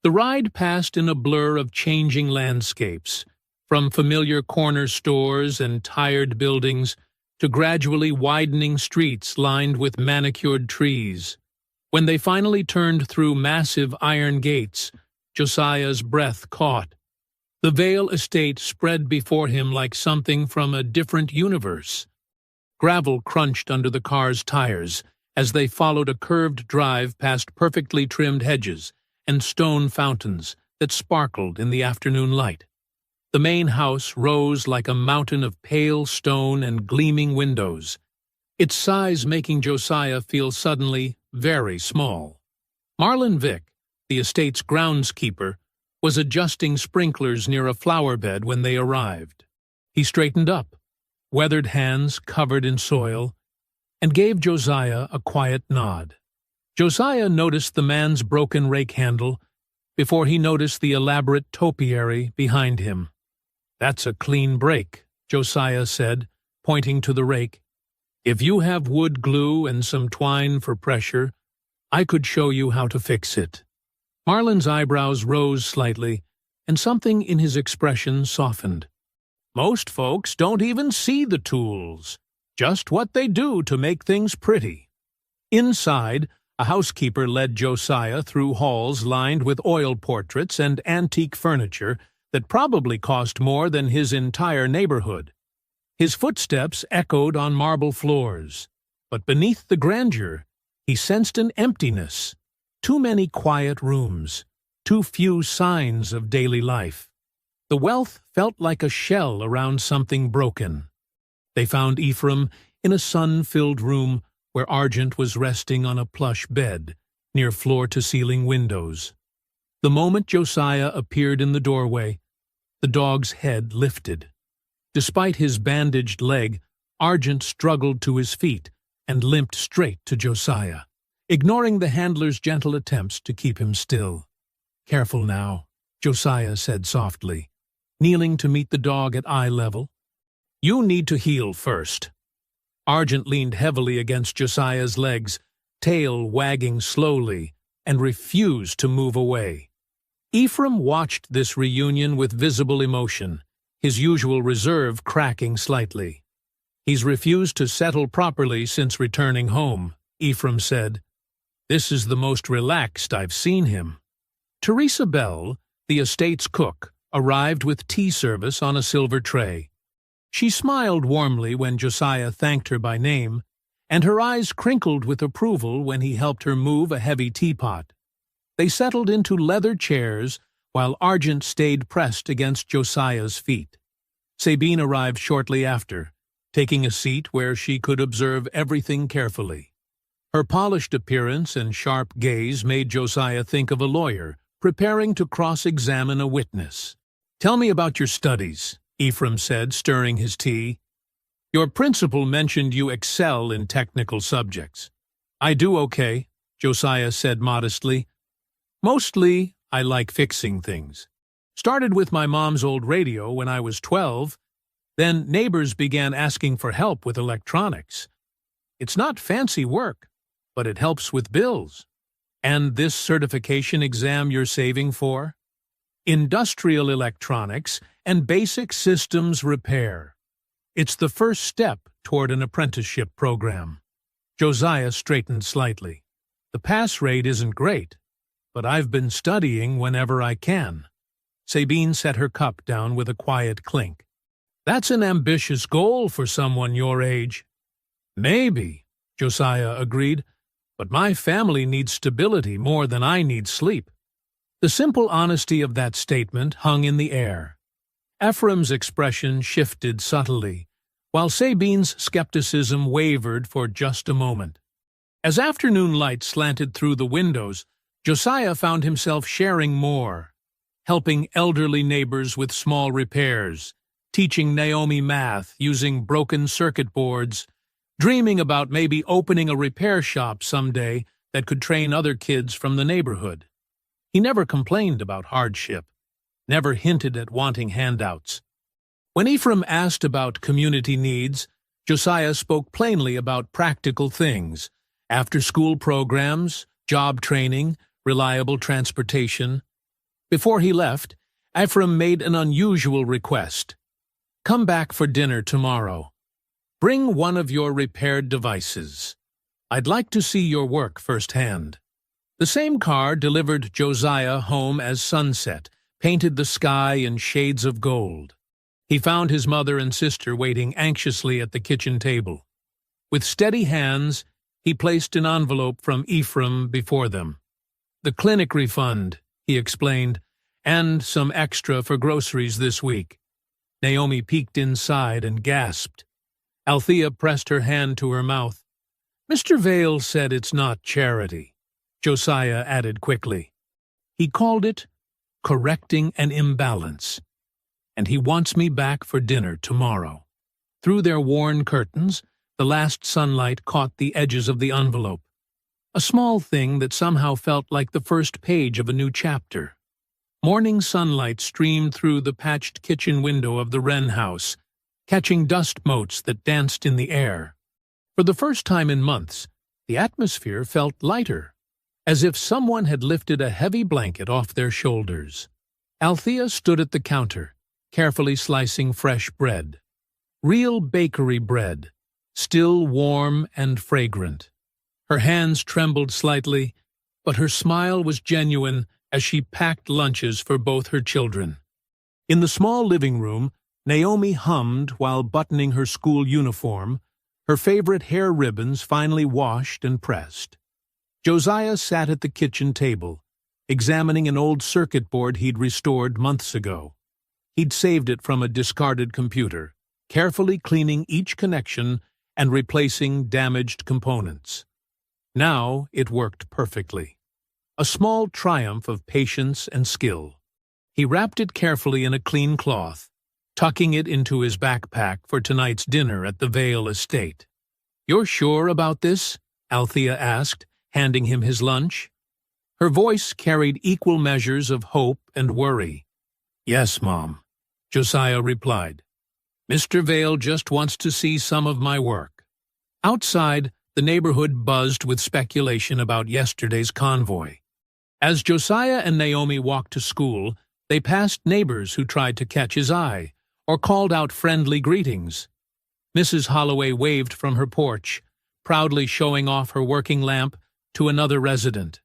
S1: The ride passed in a blur of changing landscapes, from familiar corner stores and tired buildings to gradually widening streets lined with manicured trees. When they finally turned through massive iron gates, Josiah's breath caught. The Vale estate spread before him like something from a different universe. Gravel crunched under the car's tires as they followed a curved drive past perfectly trimmed hedges and stone fountains that sparkled in the afternoon light. The main house rose like a mountain of pale stone and gleaming windows, its size making Josiah feel suddenly very small. Marlon Vick, the estate's groundskeeper, was adjusting sprinklers near a flower bed when they arrived. He straightened up, weathered hands covered in soil, and gave Josiah a quiet nod. Josiah noticed the man's broken rake handle before he noticed the elaborate topiary behind him. "That's a clean break," Josiah said, pointing to the rake. "If you have wood glue and some twine for pressure, I could show you how to fix it." Marlon's eyebrows rose slightly, and something in his expression softened. "Most folks don't even see the tools, just what they do to make things pretty." Inside, a housekeeper led Josiah through halls lined with oil portraits and antique furniture that probably cost more than his entire neighborhood. His footsteps echoed on marble floors, but beneath the grandeur, he sensed an emptiness. Too many quiet rooms, too few signs of daily life. The wealth felt like a shell around something broken. They found Ephraim in a sun-filled room where Argent was resting on a plush bed near floor-to-ceiling windows. The moment Josiah appeared in the doorway, the dog's head lifted. Despite his bandaged leg, Argent struggled to his feet and limped straight to Josiah, ignoring the handler's gentle attempts to keep him still. "Careful now," Josiah said softly, kneeling to meet the dog at eye level. "You need to heal first." Argent leaned heavily against Josiah's legs, tail wagging slowly, and refused to move away. Ephraim watched this reunion with visible emotion, his usual reserve cracking slightly. "He's refused to settle properly since returning home," Ephraim said. "This is the most relaxed I've seen him." Teresa Bell, the estate's cook, arrived with tea service on a silver tray. She smiled warmly when Josiah thanked her by name, and her eyes crinkled with approval when he helped her move a heavy teapot. They settled into leather chairs while Argent stayed pressed against Josiah's feet. Sabine arrived shortly after, taking a seat where she could observe everything carefully. Her polished appearance and sharp gaze made Josiah think of a lawyer preparing to cross-examine a witness. "Tell me about your studies," Ephraim said, stirring his tea. "Your principal mentioned you excel in technical subjects." "I do okay," Josiah said modestly. "Mostly, I like fixing things. Started with my mom's old radio when I was 12, then neighbors began asking for help with electronics. It's not fancy work, but it helps with bills." And this certification exam you're saving for? Industrial electronics and basic systems repair. It's the first step toward an apprenticeship program. Josiah straightened slightly. The pass rate isn't great, but I've been studying whenever I can. Sabine set her cup down with a quiet clink. That's an ambitious goal for someone your age. Maybe, Josiah agreed, but my family needs stability more than I need sleep. The simple honesty of that statement hung in the air. Ephraim's expression shifted subtly, while Sabine's skepticism wavered for just a moment. As afternoon light slanted through the windows, Josiah found himself sharing more, helping elderly neighbors with small repairs, teaching Naomi math using broken circuit boards, dreaming about maybe opening a repair shop someday that could train other kids from the neighborhood. He never complained about hardship, never hinted at wanting handouts. When Ephraim asked about community needs, Josiah spoke plainly about practical things, after-school programs, job training, reliable transportation. Before he left, Ephraim made an unusual request. Come back for dinner tomorrow. Bring one of your repaired devices. I'd like to see your work firsthand. The same car delivered Josiah home as sunset painted the sky in shades of gold. He found his mother and sister waiting anxiously at the kitchen table. With steady hands, he placed an envelope from Ephraim before them. The clinic refund, he explained, and some extra for groceries this week. Naomi peeked inside and gasped. Althea pressed her hand to her mouth. Mr. Vale said it's not charity, Josiah added quickly. He called it correcting an imbalance. And he wants me back for dinner tomorrow. Through their worn curtains, the last sunlight caught the edges of the envelope. A small thing that somehow felt like the first page of a new chapter. Morning sunlight streamed through the patched kitchen window of the Wren house, catching dust motes that danced in the air. For the first time in months, the atmosphere felt lighter, as if someone had lifted a heavy blanket off their shoulders. Althea stood at the counter, carefully slicing fresh bread. Real bakery bread, still warm and fragrant. Her hands trembled slightly, but her smile was genuine as she packed lunches for both her children. In the small living room, Naomi hummed while buttoning her school uniform, her favorite hair ribbons finally washed and pressed. Josiah sat at the kitchen table, examining an old circuit board he'd restored months ago. He'd saved it from a discarded computer, carefully cleaning each connection and replacing damaged components. Now it worked perfectly. A small triumph of patience and skill. He wrapped it carefully in a clean cloth, tucking it into his backpack for tonight's dinner at the Vale estate. "You're sure about this?" Althea asked, handing him his lunch. Her voice carried equal measures of hope and worry. "Yes, Mom," Josiah replied. "Mr. Vale just wants to see some of my work." Outside, the neighborhood buzzed with speculation about yesterday's convoy. As Josiah and Naomi walked to school, they passed neighbors who tried to catch his eye, or called out friendly greetings. Mrs. Holloway waved from her porch, proudly showing off her working lamp to another resident.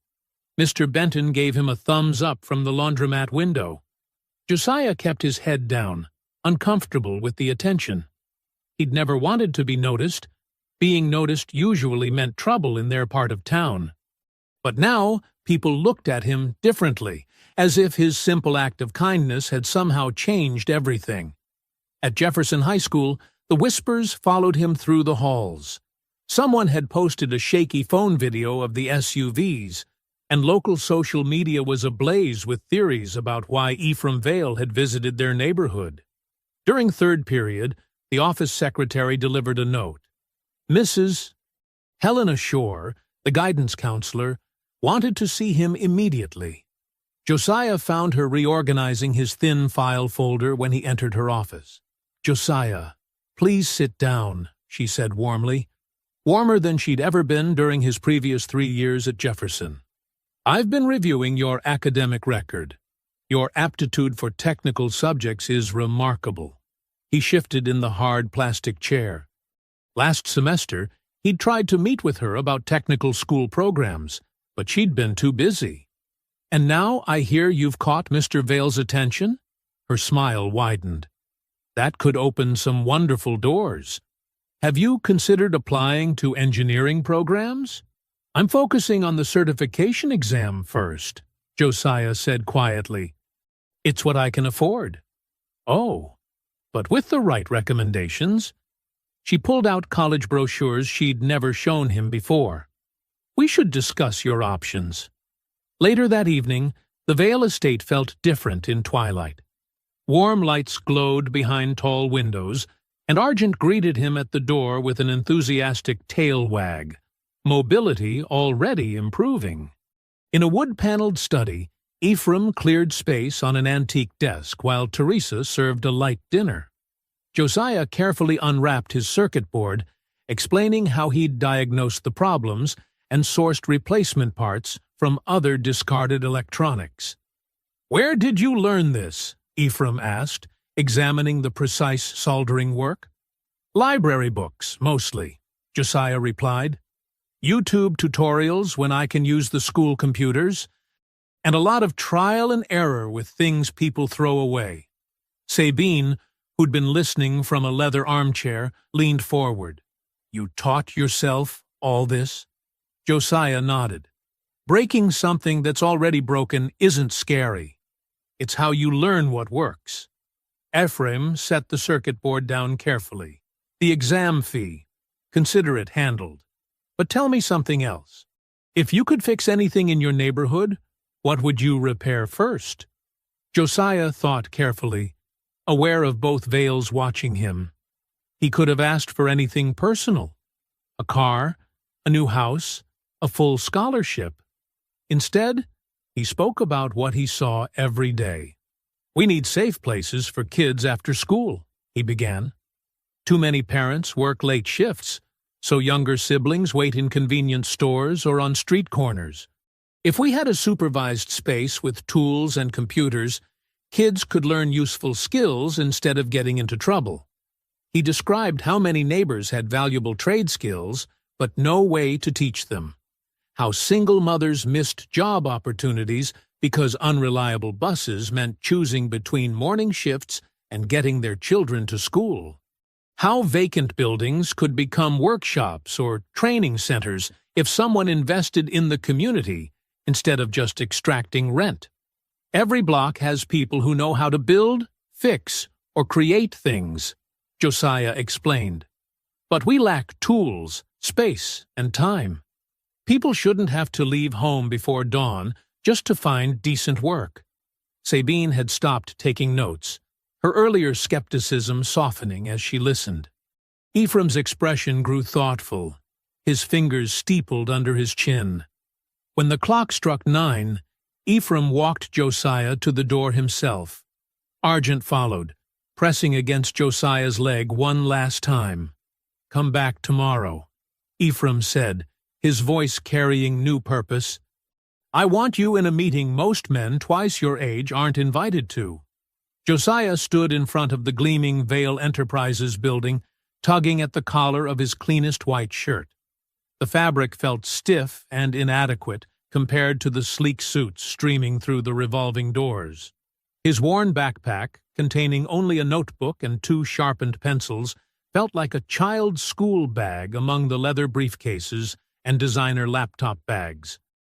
S1: Mr. Benton gave him a thumbs up from the laundromat window. Josiah kept his head down, uncomfortable with the attention. He'd never wanted to be noticed. Being noticed usually meant trouble in their part of town. But now people looked at him differently, as if his simple act of kindness had somehow changed everything. At Jefferson High School, the whispers followed him through the halls. Someone had posted a shaky phone video of the SUVs, and local social media was ablaze with theories about why Ephraim Vale had visited their neighborhood. During third period, the office secretary delivered a note. Mrs. Helena Shore, the guidance counselor, wanted to see him immediately. Josiah found her reorganizing his thin file folder when he entered her office. "Josiah, please sit down," she said warmly, warmer than she'd ever been during his previous 3 years at Jefferson. I've been reviewing your academic record. Your aptitude for technical subjects is remarkable. He shifted in the hard plastic chair. Last semester, he'd tried to meet with her about technical school programs, but she'd been too busy. And now I hear you've caught Mr. Vale's attention? Her smile widened. That could open some wonderful doors. Have you considered applying to engineering programs? I'm focusing on the certification exam first, Josiah said quietly. It's what I can afford. Oh, but with the right recommendations. She pulled out college brochures she'd never shown him before. We should discuss your options. Later that evening, the Vale estate felt different in twilight. Warm lights glowed behind tall windows, and Argent greeted him at the door with an enthusiastic tail wag. Mobility already improving. In a wood-paneled study, Ephraim cleared space on an antique desk while Teresa served a light dinner. Josiah carefully unwrapped his circuit board, explaining how he'd diagnosed the problems and sourced replacement parts from other discarded electronics. "Where did you learn this?" Ephraim asked, examining the precise soldering work. "Library books, mostly," Josiah replied. "YouTube tutorials when I can use the school computers, and a lot of trial and error with things people throw away." Sabine, who'd been listening from a leather armchair, leaned forward. "You taught yourself all this?" Josiah nodded. "Breaking something that's already broken isn't scary. It's how you learn what works." Ephraim set the circuit board down carefully. "The exam fee. Consider it handled. But tell me something else. If you could fix anything in your neighborhood, what would you repair first?" Josiah thought carefully, aware of both Vales watching him. He could have asked for anything personal. A car, a new house, a full scholarship. Instead, he spoke about what he saw every day. "We need safe places for kids after school," he began. "Too many parents work late shifts, so younger siblings wait in convenience stores or on street corners. If we had a supervised space with tools and computers, kids could learn useful skills instead of getting into trouble." He described how many neighbors had valuable trade skills, but no way to teach them. How single mothers missed job opportunities because unreliable buses meant choosing between morning shifts and getting their children to school. How vacant buildings could become workshops or training centers if someone invested in the community instead of just extracting rent. Every block has people who know how to build, fix, or create things, Josiah explained. But we lack tools, space, and time. People shouldn't have to leave home before dawn just to find decent work. Sabine had stopped taking notes, her earlier skepticism softening as she listened. Ephraim's expression grew thoughtful, his fingers steepled under his chin. When the clock struck 9, Ephraim walked Josiah to the door himself. Argent followed, pressing against Josiah's leg one last time. "Come back tomorrow," Ephraim said, his voice carrying new purpose. "I want you in a meeting most men twice your age aren't invited to." Josiah stood in front of the gleaming Vale Enterprises building, tugging at the collar of his cleanest white shirt. The fabric felt stiff and inadequate compared to the sleek suits streaming through the revolving doors. His worn backpack, containing only a notebook and 2 sharpened pencils, felt like a child's school bag among the leather briefcases and designer laptop bags.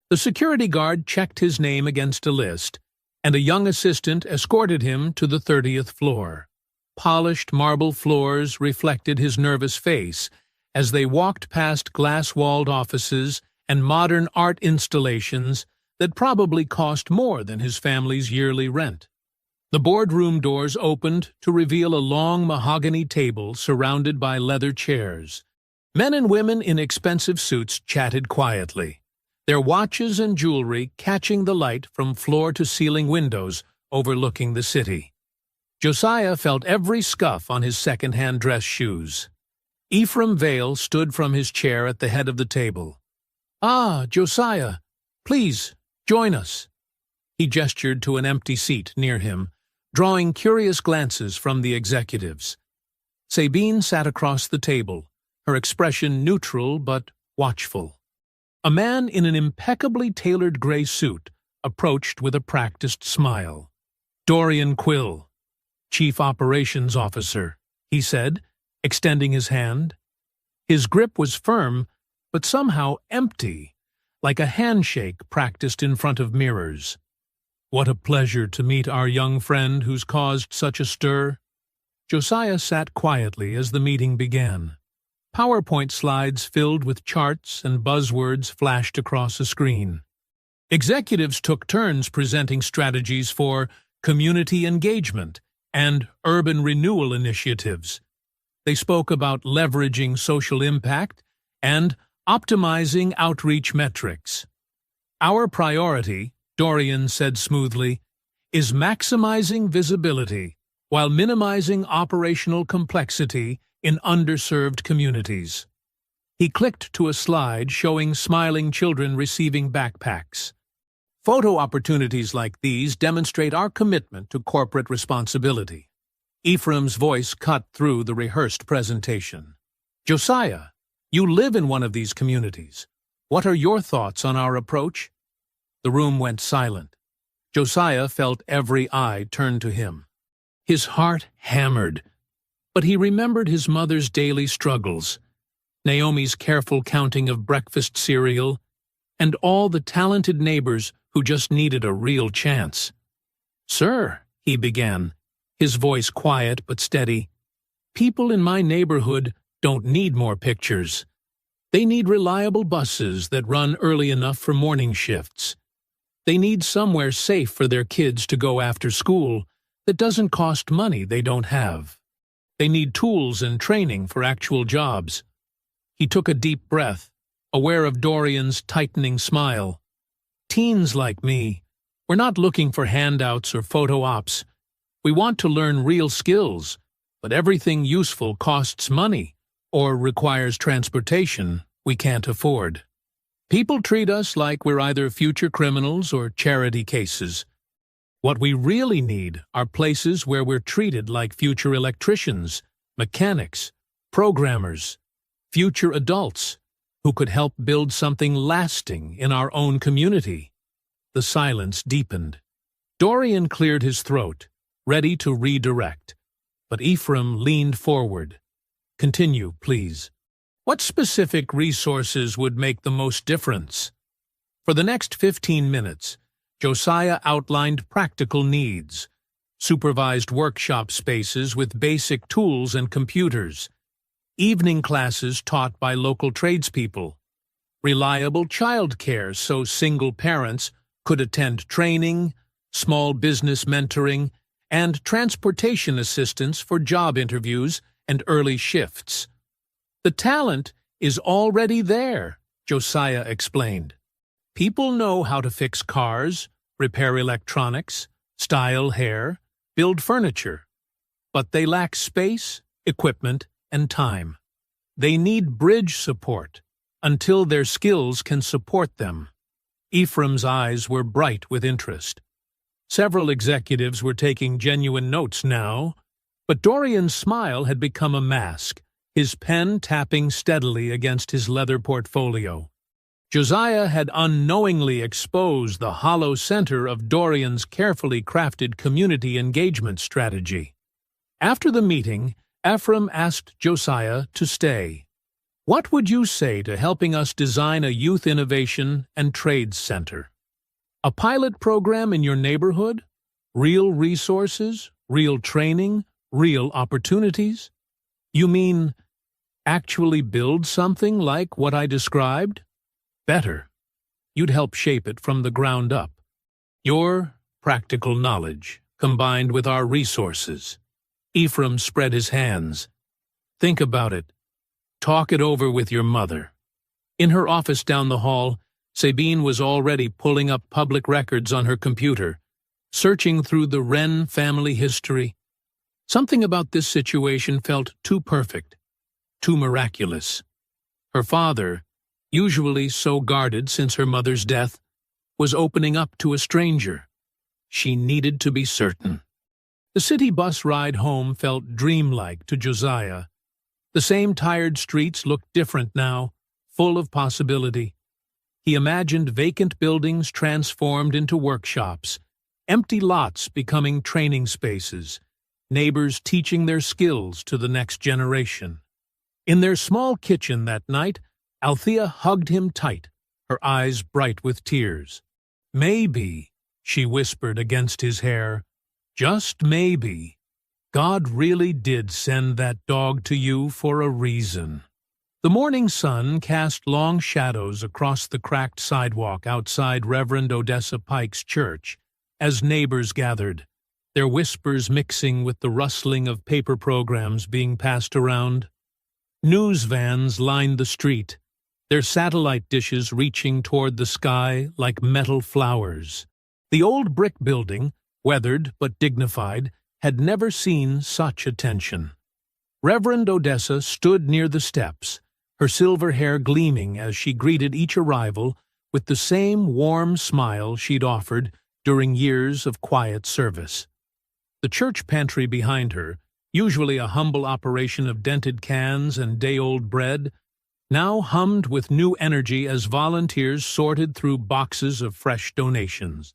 S1: The security guard checked his name against a list, and a young assistant escorted him to the 30th floor. Polished marble floors reflected his nervous face as they walked past glass-walled offices and modern art installations that probably cost more than his family's yearly rent. The boardroom doors opened to reveal a long mahogany table surrounded by leather chairs. Men and women in expensive suits chatted quietly, their watches and jewelry catching the light from floor-to-ceiling windows overlooking the city. Josiah felt every scuff on his second-hand dress shoes. Ephraim Vale stood from his chair at the head of the table. "Ah, Josiah, please, Join us." He gestured to an empty seat near him, drawing curious glances from the executives. Sabine sat across the table, her expression neutral but watchful. A man in an impeccably tailored gray suit approached with a practiced smile. "Dorian Quill, Chief Operations Officer," he said, extending his hand. His grip was firm, but somehow empty, like a handshake practiced in front of mirrors. "What a pleasure to meet our young friend who's caused such a stir." Josiah sat quietly as the meeting began. PowerPoint slides filled with charts and buzzwords flashed across a screen. Executives took turns presenting strategies for community engagement and urban renewal initiatives. They spoke about leveraging social impact and optimizing outreach metrics. "Our priority," Dorian said smoothly, "is maximizing visibility while minimizing operational complexity in underserved communities." He clicked to a slide showing smiling children receiving backpacks. "Photo opportunities like these demonstrate our commitment to corporate responsibility." Ephraim's voice cut through the rehearsed presentation. "Josiah, you live in one of these communities. What are your thoughts on our approach?" The room went silent. Josiah felt every eye turn to him. His heart hammered, but he remembered his mother's daily struggles, Naomi's careful counting of breakfast cereal, and all the talented neighbors who just needed a real chance. "Sir," he began, his voice quiet but steady, "people in my neighborhood don't need more pictures. They need reliable buses that run early enough for morning shifts. They need somewhere safe for their kids to go after school that doesn't cost money they don't have. They need tools and training for actual jobs." He took a deep breath, aware of Dorian's tightening smile. "Teens like me, we're not looking for handouts or photo ops. We want to learn real skills, but everything useful costs money or requires transportation we can't afford. People treat us like we're either future criminals or charity cases. What we really need are places where we're treated like future electricians, mechanics, programmers, future adults who could help build something lasting in our own community." The silence deepened. Dorian cleared his throat, ready to redirect, but Ephraim leaned forward. "Continue, please. What specific resources would make the most difference?" For the next 15 minutes, Josiah outlined practical needs, supervised workshop spaces with basic tools and computers, evening classes taught by local tradespeople, reliable childcare so single parents could attend training, small business mentoring, and transportation assistance for job interviews and early shifts. "The talent is already there," Josiah explained. "People know how to fix cars, repair electronics, style hair, build furniture, but they lack space, equipment, and time. They need bridge support until their skills can support them." Ephraim's eyes were bright with interest. Several executives were taking genuine notes now, but Dorian's smile had become a mask, his pen tapping steadily against his leather portfolio. Josiah had unknowingly exposed the hollow center of Dorian's carefully crafted community engagement strategy. After the meeting, Ephraim asked Josiah to stay. "What would you say to helping us design a youth innovation and trades center? A pilot program in your neighborhood? Real resources, real training, real opportunities? You mean actually build something like what I described? Better. You'd help shape it from the ground up. Your practical knowledge, combined with our resources." Ephraim spread his hands. "Think about it. Talk it over with your mother." In her office down the hall, Sabine was already pulling up public records on her computer, searching through the Wren family history. Something about this situation felt too perfect, too miraculous. Her father, usually so guarded since her mother's death, was opening up to a stranger. She needed to be certain. The city bus ride home felt dreamlike to Josiah. The same tired streets looked different now, full of possibility. He imagined vacant buildings transformed into workshops, empty lots becoming training spaces, neighbors teaching their skills to the next generation. In their small kitchen that night, Althea hugged him tight, her eyes bright with tears. "Maybe," she whispered against his hair, "just maybe, God really did send that dog to you for a reason." The morning sun cast long shadows across the cracked sidewalk outside Reverend Odessa Pike's church as neighbors gathered, their whispers mixing with the rustling of paper programs being passed around. News vans lined the street, their satellite dishes reaching toward the sky like metal flowers. The old brick building, weathered but dignified, had never seen such attention. Reverend Odessa stood near the steps, her silver hair gleaming as she greeted each arrival with the same warm smile she'd offered during years of quiet service. The church pantry behind her, usually a humble operation of dented cans and day-old bread, now hummed with new energy as volunteers sorted through boxes of fresh donations.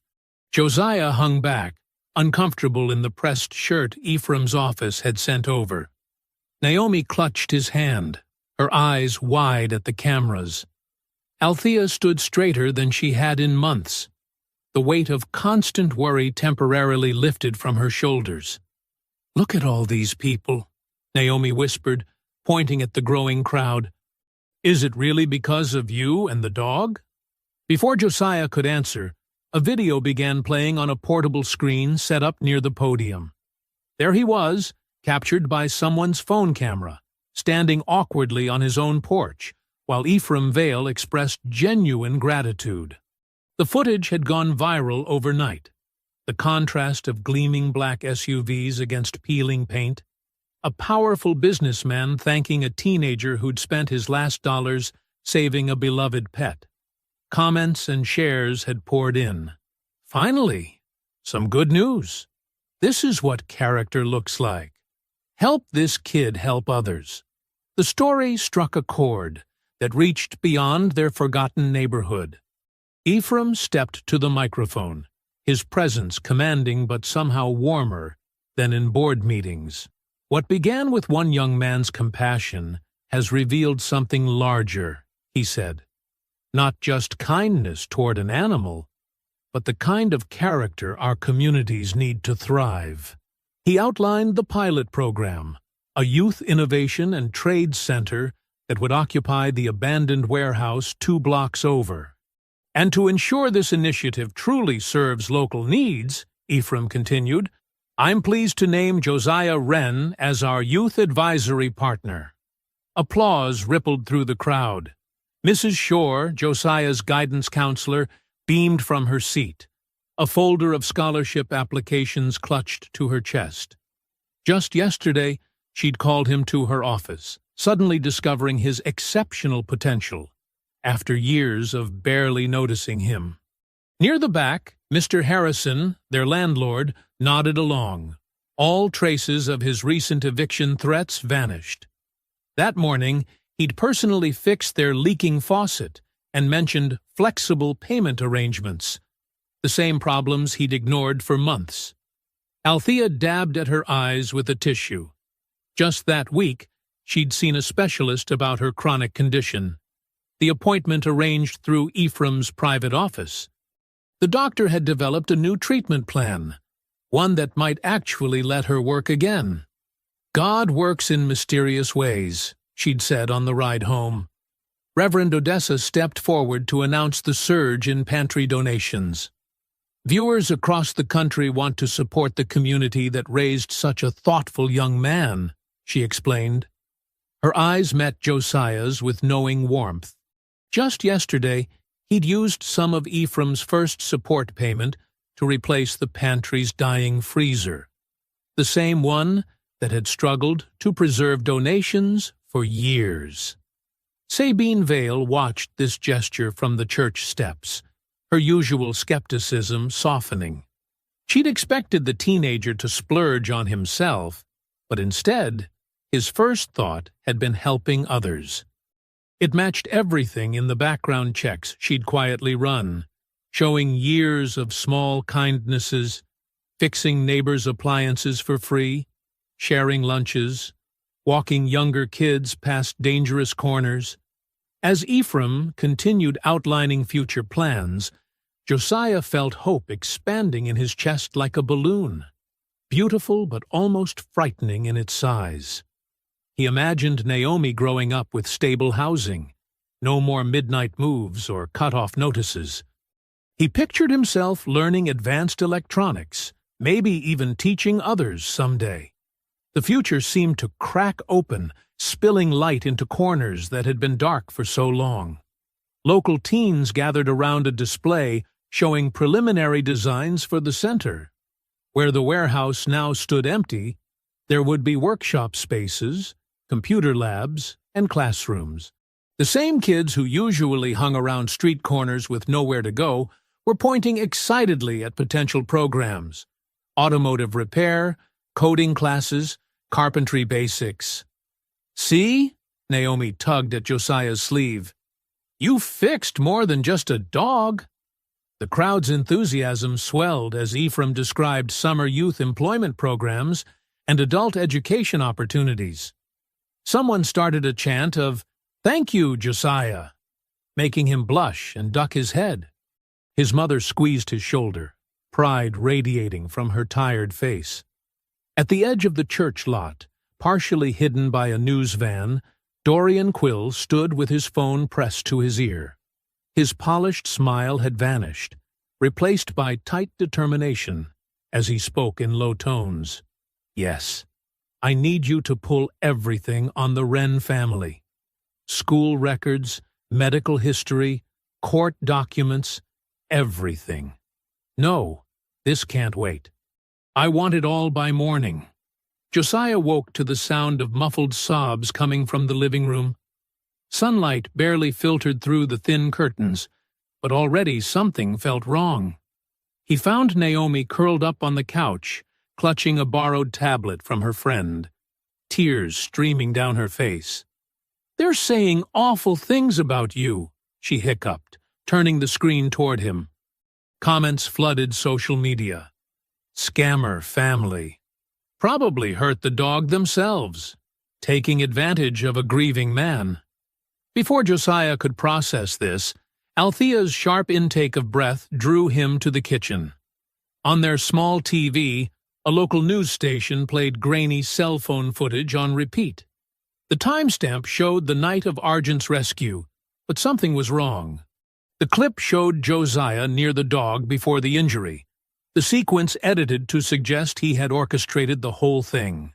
S1: Josiah hung back, uncomfortable in the pressed shirt Ephraim's office had sent over. Naomi clutched his hand, her eyes wide at the cameras. Althea stood straighter than she had in months. The weight of constant worry temporarily lifted from her shoulders. "Look at all these people," Naomi whispered, pointing at the growing crowd. "Is it really because of you and the dog?" Before Josiah could answer, a video began playing on a portable screen set up near the podium. There he was, captured by someone's phone camera, standing awkwardly on his own porch, while Ephraim Vale expressed genuine gratitude. The footage had gone viral overnight. The contrast of gleaming black SUVs against peeling paint, a powerful businessman thanking a teenager who'd spent his last dollars saving a beloved pet. Comments and shares had poured in. Finally, some good news. This is what character looks like. Help this kid help others. The story struck a chord that reached beyond their forgotten neighborhood. Ephraim stepped to the microphone, his presence commanding but somehow warmer than in board meetings. "What began with one young man's compassion has revealed something larger," he said. "Not just kindness toward an animal, but the kind of character our communities need to thrive." He outlined the pilot program, a youth innovation and trade center that would occupy the abandoned warehouse 2 blocks over. "And to ensure this initiative truly serves local needs," Ephraim continued, "I'm pleased to name Josiah Wren as our youth advisory partner." Applause rippled through the crowd. Mrs. Shore, Josiah's guidance counselor, beamed from her seat, a folder of scholarship applications clutched to her chest. Just yesterday, she'd called him to her office, suddenly discovering his exceptional potential, after years of barely noticing him. Near the back, Mr. Harrison, their landlord, nodded along. All traces of his recent eviction threats vanished. That morning, he'd personally fixed their leaking faucet and mentioned flexible payment arrangements, the same problems he'd ignored for months. Althea dabbed at her eyes with a tissue. Just that week, she'd seen a specialist about her chronic condition. The appointment arranged through Ephraim's private office. The doctor had developed a new treatment plan, one that might actually let her work again. "God works in mysterious ways," she'd said on the ride home. Reverend Odessa stepped forward to announce the surge in pantry donations. "Viewers across the country want to support the community that raised such a thoughtful young man," she explained. Her eyes met Josiah's with knowing warmth. Just yesterday, he'd used some of Ephraim's first support payment to replace the pantry's dying freezer, the same one that had struggled to preserve donations for years. Sabine Vale watched this gesture from the church steps, her usual skepticism softening. She'd expected the teenager to splurge on himself, but instead, his first thought had been helping others. It matched everything in the background checks she'd quietly run, showing years of small kindnesses, fixing neighbors' appliances for free, sharing lunches, walking younger kids past dangerous corners. As Ephraim continued outlining future plans, Josiah felt hope expanding in his chest like a balloon, beautiful but almost frightening in its size. He imagined Naomi growing up with stable housing, no more midnight moves or cut-off notices. He pictured himself learning advanced electronics, maybe even teaching others someday. The future seemed to crack open, spilling light into corners that had been dark for so long. Local teens gathered around a display showing preliminary designs for the center. Where the warehouse now stood empty, there would be workshop spaces, computer labs, and classrooms. The same kids who usually hung around street corners with nowhere to go were pointing excitedly at potential programs: automotive repair, coding classes, carpentry basics. "See?" Naomi tugged at Josiah's sleeve. "You fixed more than just a dog." The crowd's enthusiasm swelled as Ephraim described summer youth employment programs and adult education opportunities. Someone started a chant of, "Thank you, Josiah," making him blush and duck his head. His mother squeezed his shoulder, pride radiating from her tired face. At the edge of the church lot, partially hidden by a news van, Dorian Quill stood with his phone pressed to his ear. His polished smile had vanished, replaced by tight determination, as he spoke in low tones. "Yes, I need you to pull everything on the Wren family. School records, medical history, court documents, everything. No, this can't wait. I want it all by morning." Josiah woke to the sound of muffled sobs coming from the living room. Sunlight barely filtered through the thin curtains, but already something felt wrong. He found Naomi curled up on the couch, clutching a borrowed tablet from her friend, tears streaming down her face. "They're saying awful things about you," she hiccuped, turning the screen toward him. Comments flooded social media. "Scammer family. Probably hurt the dog themselves. Taking advantage of a grieving man." Before Josiah could process this, Althea's sharp intake of breath drew him to the kitchen. On their small TV, a local news station played grainy cell phone footage on repeat. The timestamp showed the night of Argent's rescue, but something was wrong. The clip showed Josiah near the dog before the injury, the sequence edited to suggest he had orchestrated the whole thing.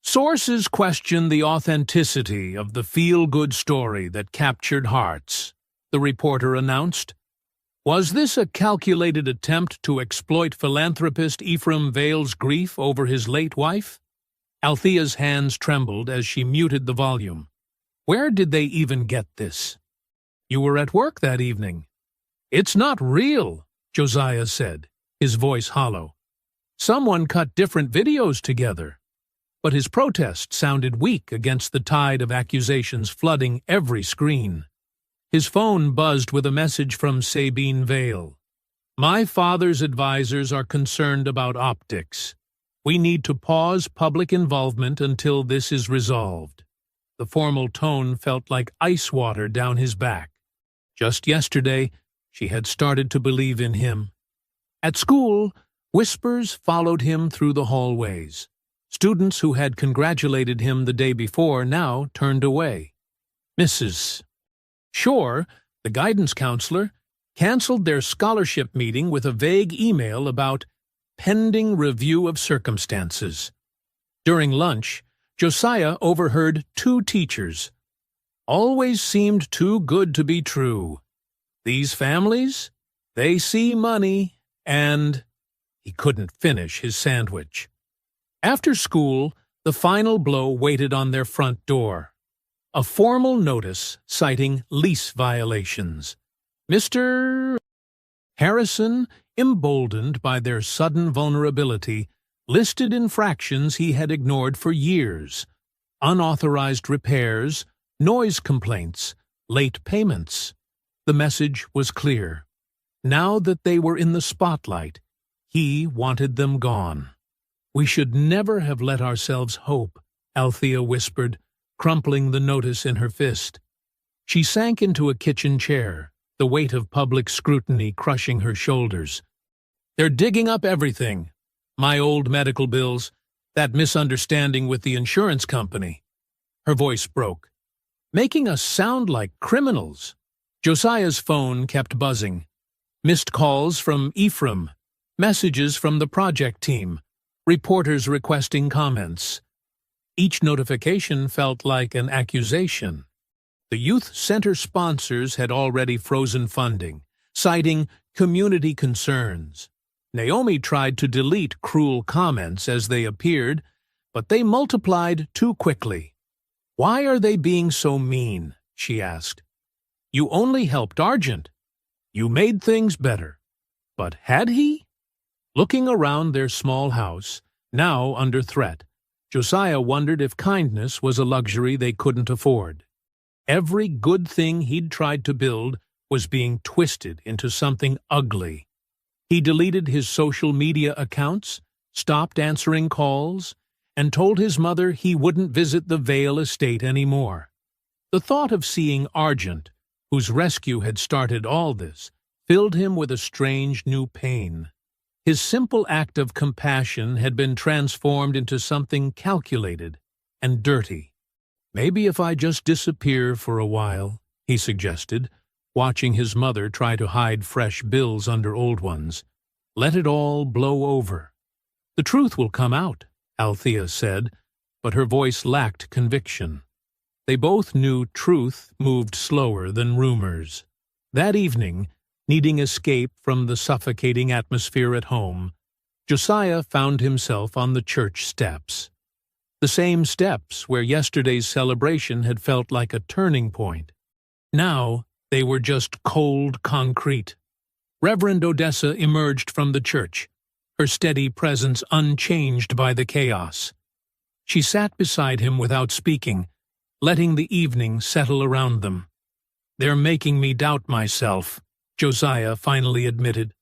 S1: Sources question the authenticity of the feel-good story that captured hearts, the reporter announced. Was this a calculated attempt to exploit philanthropist Ephraim Vale's grief over his late wife? Althea's hands trembled as she muted the volume. Where did they even get this? "You were at work that evening." "It's not real," Josiah said, his voice hollow. "Someone cut different videos together." But his protest sounded weak against the tide of accusations flooding every screen. His phone buzzed with a message from Sabine Vale. "My father's advisors are concerned about optics. We need to pause public involvement until this is resolved." The formal tone felt like ice water down his back. Just yesterday, she had started to believe in him. At school, whispers followed him through the hallways. Students who had congratulated him the day before now turned away. Mrs. Shore, the guidance counselor, canceled their scholarship meeting with a vague email about pending review of circumstances. During lunch, Josiah overheard two teachers. "Always seemed too good to be true. These families, they see money and—" He couldn't finish his sandwich. After school, the final blow waited on their front door. A formal notice citing lease violations. Mr. Harrison, emboldened by their sudden vulnerability, listed infractions he had ignored for years: unauthorized repairs, noise complaints, late payments. The message was clear. Now that they were in the spotlight, he wanted them gone. "We should never have let ourselves hope," Althea whispered, crumpling the notice in her fist. She sank into a kitchen chair, the weight of public scrutiny crushing her shoulders. "They're digging up everything. My old medical bills, that misunderstanding with the insurance company." Her voice broke. "Making us sound like criminals." Josiah's phone kept buzzing. Missed calls from Ephraim, messages from the project team, reporters requesting comments. Each notification felt like an accusation. The youth center sponsors had already frozen funding, citing community concerns. Naomi tried to delete cruel comments as they appeared, but they multiplied too quickly. "Why are they being so mean?" she asked. "You only helped Argent. You made things better. But had he?" Looking around their small house, now under threat, Josiah wondered if kindness was a luxury they couldn't afford. Every good thing he'd tried to build was being twisted into something ugly. He deleted his social media accounts, stopped answering calls, and told his mother he wouldn't visit the Vale estate anymore. The thought of seeing Argent, whose rescue had started all this, filled him with a strange new pain. His simple act of compassion had been transformed into something calculated and dirty. "Maybe if I just disappear for a while," he suggested, watching his mother try to hide fresh bills under old ones. "Let it all blow over." "The truth will come out," Althea said, but her voice lacked conviction. They both knew truth moved slower than rumors. That evening, needing escape from the suffocating atmosphere at home, Josiah found himself on the church steps. The same steps where yesterday's celebration had felt like a turning point. Now they were just cold concrete. Reverend Odessa emerged from the church, her steady presence unchanged by the chaos. She sat beside him without speaking, letting the evening settle around them. "They're making me doubt myself," Josiah finally admitted.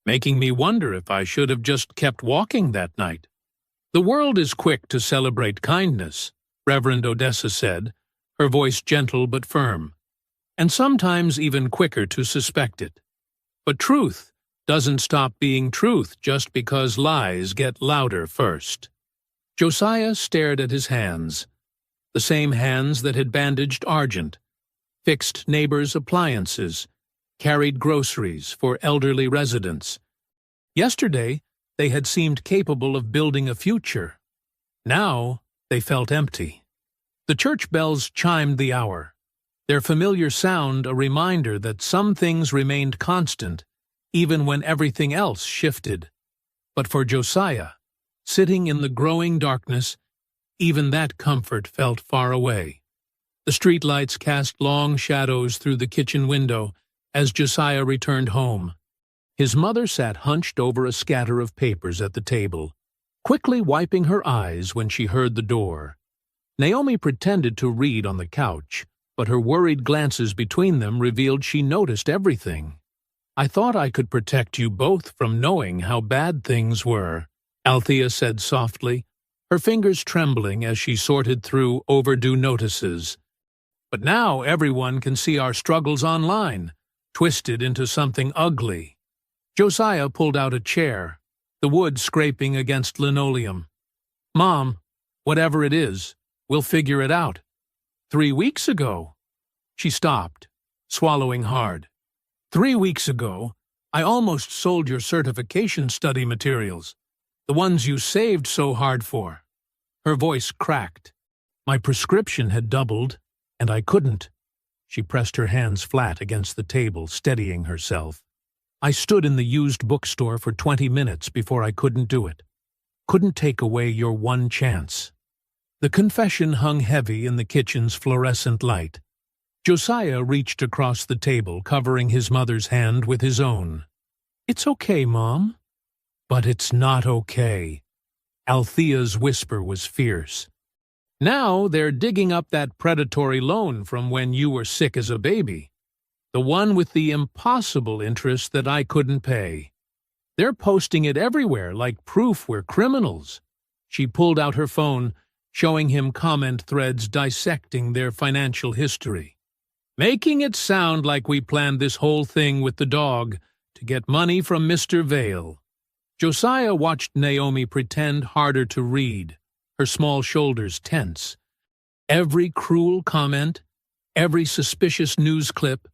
S1: "Making me wonder if I should have just kept walking that night." "The world is quick to celebrate kindness," Reverend Odessa said, her voice gentle but firm, "and sometimes even quicker to suspect it. But truth doesn't stop being truth just because lies get louder first." Josiah stared at his hands, the same hands that had bandaged Argent, fixed neighbors' appliances, carried groceries for elderly residents. Yesterday, they had seemed capable of building a future. Now, they felt empty. The church bells chimed the hour, their familiar sound a reminder that some things remained constant, even when everything else shifted. But for Josiah, sitting in the growing darkness, even that comfort felt far away. The streetlights cast long shadows through the kitchen window as Josiah returned home. His mother sat hunched over a scatter of papers at the table, quickly wiping her eyes when she heard the door. Naomi pretended to read on the couch, but her worried glances between them revealed she noticed everything. "I thought I could protect you both from knowing how bad things were," Althea said softly, her fingers trembling as she sorted through overdue notices. "But now everyone can see our struggles online, twisted into something ugly." Josiah pulled out a chair, the wood scraping against linoleum. "Mom, whatever it is, we'll figure it out. 3 weeks ago." She stopped, swallowing hard. 3 weeks ago, I almost sold your certification study materials, the ones you saved so hard for." Her voice cracked. "My prescription had doubled, and I couldn't." She pressed her hands flat against the table, steadying herself. "I stood in the used bookstore for 20 minutes before I couldn't do it. Couldn't take away your one chance." The confession hung heavy in the kitchen's fluorescent light. Josiah reached across the table, covering his mother's hand with his own. "It's okay, Mom." "But it's not okay." Althea's whisper was fierce. "Now they're digging up that predatory loan from when you were sick as a baby. The one with the impossible interest that I couldn't pay. They're posting it everywhere like proof we're criminals." She pulled out her phone, showing him comment threads dissecting their financial history. "Making it sound like we planned this whole thing with the dog to get money from Mr. Vale." Josiah watched Naomi pretend harder to read, her small shoulders tense. Every cruel comment, every suspicious news clip,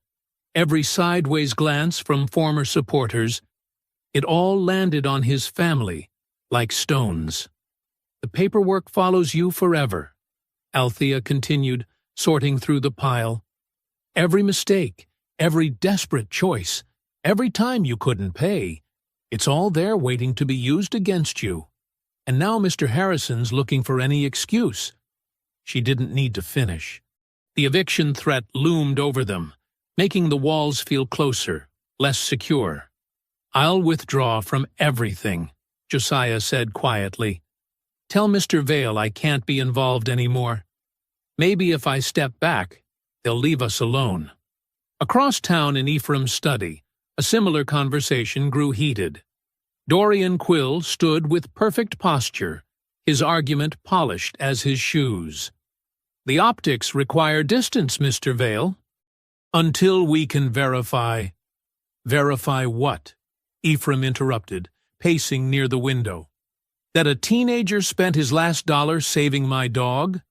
S1: every sideways glance from former supporters, it all landed on his family like stones. "The paperwork follows you forever," Althea continued, sorting through the pile. "Every mistake, every desperate choice, every time you couldn't pay, it's all there waiting to be used against you. And now Mr. Harrison's looking for any excuse." She didn't need to finish. The eviction threat loomed over them, making the walls feel closer, less secure. "I'll withdraw from everything," Josiah said quietly. "Tell Mr. Vale I can't be involved anymore. Maybe if I step back, they'll leave us alone." Across town in Ephraim's study, a similar conversation grew heated. Dorian Quill stood with perfect posture, his argument polished as his shoes. "The optics require distance, Mr. Vale." "Until we can verify—" "Verify what?" Ephraim interrupted, pacing near the window. "That a teenager spent his last dollar saving my dog?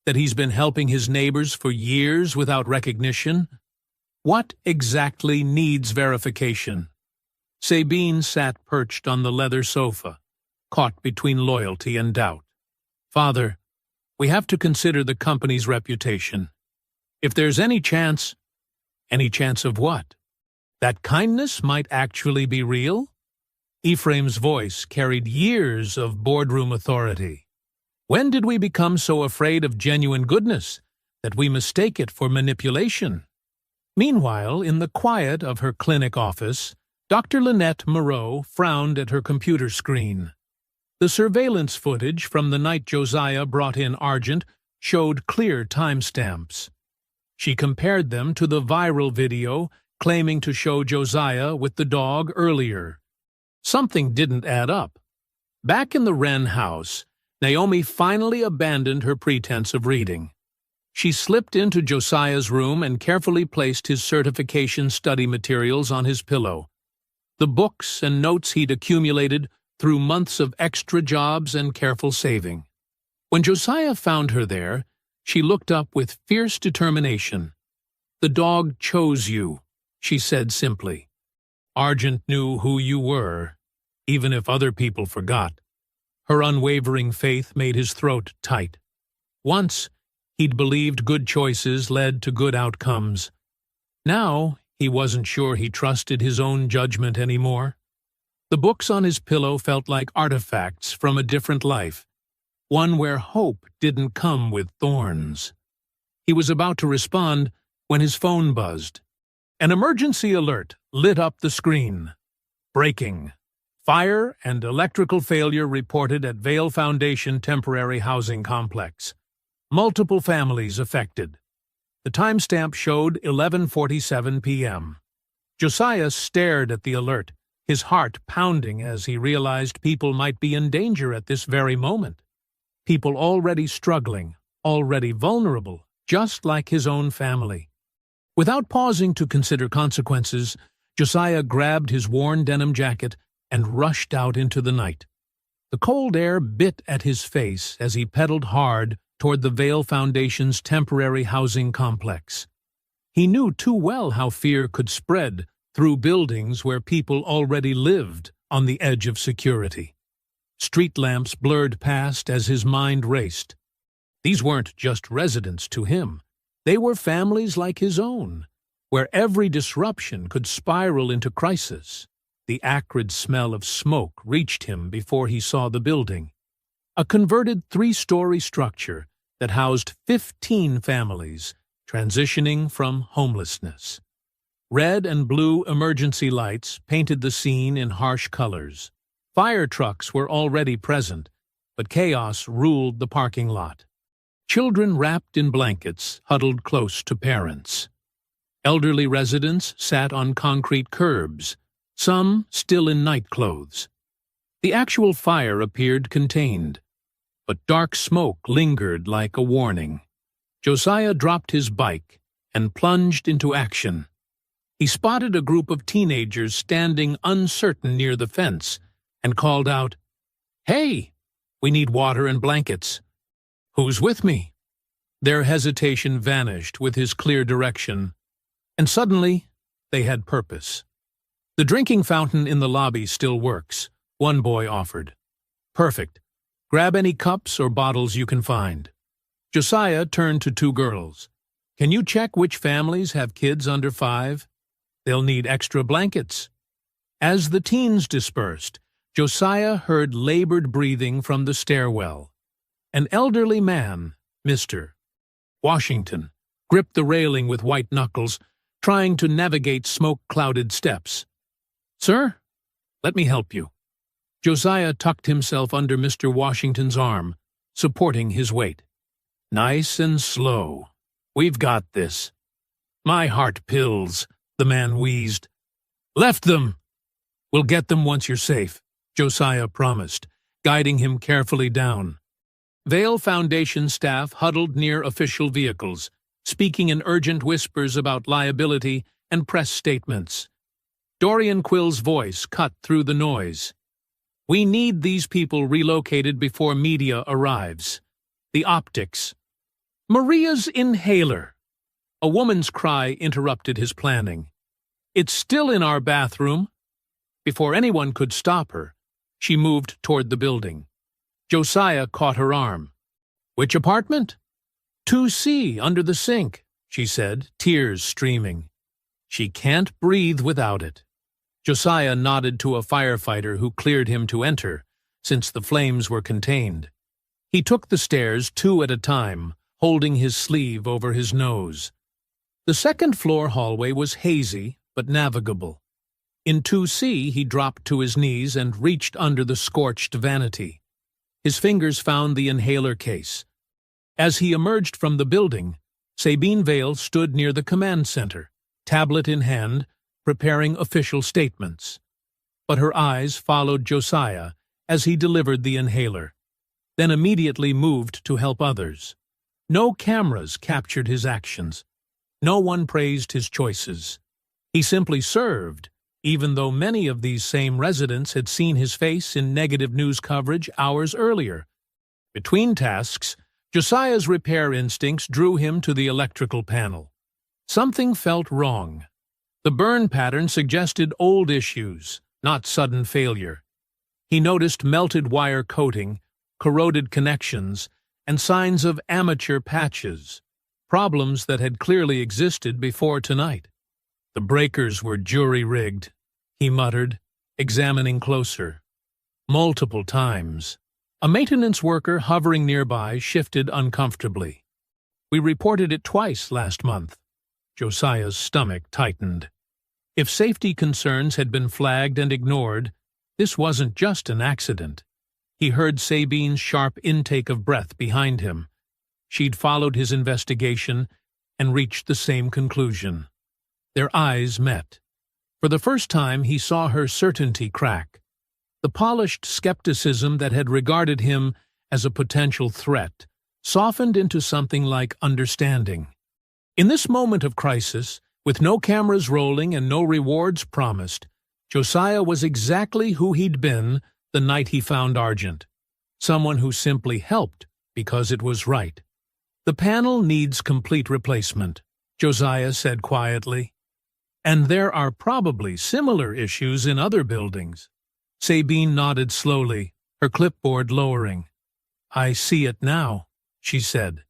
S1: That he's been helping his neighbors for years without recognition? What exactly needs verification?" Sabine sat perched on the leather sofa, caught between loyalty and doubt. "Father, we have to consider the company's reputation. If there's any chance—" "Any chance of what? That kindness might actually be real?" Ephraim's voice carried years of boardroom authority. "When did we become so afraid of genuine goodness that we mistake it for manipulation?" Meanwhile, in the quiet of her clinic office, Dr. Lynette Moreau frowned at her computer screen. The surveillance footage from the night Josiah brought in Argent showed clear timestamps. She compared them to the viral video claiming to show Josiah with the dog earlier. Something didn't add up. Back in the Wren house, Naomi finally abandoned her pretense of reading. She slipped into Josiah's room and carefully placed his certification study materials on his pillow. The books and notes he'd accumulated through months of extra jobs and careful saving. When Josiah found her there, she looked up with fierce determination. "The dog chose you," she said simply. "Argent knew who you were, even if other people forgot." Her unwavering faith made his throat tight. Once, he'd believed good choices led to good outcomes. Now, he wasn't sure he trusted his own judgment anymore. The books on his pillow felt like artifacts from a different life, one where hope didn't come with thorns. He was about to respond when his phone buzzed. An emergency alert lit up the screen. "Breaking. Fire and electrical failure reported at Vale Foundation Temporary Housing Complex. Multiple families affected." The timestamp showed 11:47 p.m. Josiah stared at the alert, his heart pounding as he realized people might be in danger at this very moment. People already struggling, already vulnerable, just like his own family. Without pausing to consider consequences, Josiah grabbed his worn denim jacket and rushed out into the night. The cold air bit at his face as he pedaled hard toward the Vale Foundation's temporary housing complex. He knew too well how fear could spread through buildings where people already lived on the edge of security. Street lamps blurred past as his mind raced. These weren't just residents to him. They were families like his own, where every disruption could spiral into crisis. The acrid smell of smoke reached him before he saw the building. A converted 3-story structure that housed 15 families transitioning from homelessness. Red and blue emergency lights painted the scene in harsh colors. Fire trucks were already present, but chaos ruled the parking lot. Children wrapped in blankets huddled close to parents. Elderly residents sat on concrete curbs, some still in nightclothes. The actual fire appeared contained, but dark smoke lingered like a warning. Josiah dropped his bike and plunged into action. He spotted a group of teenagers standing uncertain near the fence and called out, "Hey, we need water and blankets. Who's with me?" Their hesitation vanished with his clear direction, and suddenly they had purpose. "The drinking fountain in the lobby still works," one boy offered. "Perfect. Grab any cups or bottles you can find." Josiah turned to two girls. "Can you check which families have kids under 5? They'll need extra blankets." As the teens dispersed, Josiah heard labored breathing from the stairwell. An elderly man, Mr. Washington, gripped the railing with white knuckles, trying to navigate smoke-clouded steps. "Sir, let me help you." Josiah tucked himself under Mr. Washington's arm, supporting his weight. "Nice and slow. We've got this." "My heart pills," the man wheezed. "Left them." "We'll get them once you're safe," Josiah promised, guiding him carefully down. Vale Foundation staff huddled near official vehicles, speaking in urgent whispers about liability and press statements. Dorian Quill's voice cut through the noise. "We need these people relocated before media arrives. The optics." "Maria's inhaler!" A woman's cry interrupted his planning. "It's still in our bathroom." Before anyone could stop her, she moved toward the building. Josiah caught her arm. "Which apartment?" "2C, under the sink," she said, tears streaming. "She can't breathe without it." Josiah nodded to a firefighter who cleared him to enter, since the flames were contained. He took the stairs 2 at a time, holding his sleeve over his nose. The second-floor hallway was hazy but navigable. In 2C, he dropped to his knees and reached under the scorched vanity. His fingers found the inhaler case. As he emerged from the building, Sabine Vale stood near the command center, tablet in hand, preparing official statements. But her eyes followed Josiah as he delivered the inhaler, then immediately moved to help others. No cameras captured his actions. No one praised his choices. He simply served, even though many of these same residents had seen his face in negative news coverage hours earlier. Between tasks, Josiah's repair instincts drew him to the electrical panel. Something felt wrong. The burn pattern suggested old issues, not sudden failure. He noticed melted wire coating, corroded connections, and signs of amateur patches, problems that had clearly existed before tonight. "The breakers were jury-rigged," he muttered, examining closer. "Multiple times." A maintenance worker hovering nearby shifted uncomfortably. "We reported it twice last month." Josiah's stomach tightened. If safety concerns had been flagged and ignored, this wasn't just an accident. He heard Sabine's sharp intake of breath behind him. She'd followed his investigation and reached the same conclusion. Their eyes met. For the first time, he saw her certainty crack. The polished skepticism that had regarded him as a potential threat softened into something like understanding. In this moment of crisis, with no cameras rolling and no rewards promised, Josiah was exactly who he'd been the night he found Argent. Someone who simply helped because it was right. "The panel needs complete replacement," Josiah said quietly. "And there are probably similar issues in other buildings." Sabine nodded slowly, her clipboard lowering. "I see it now," she said,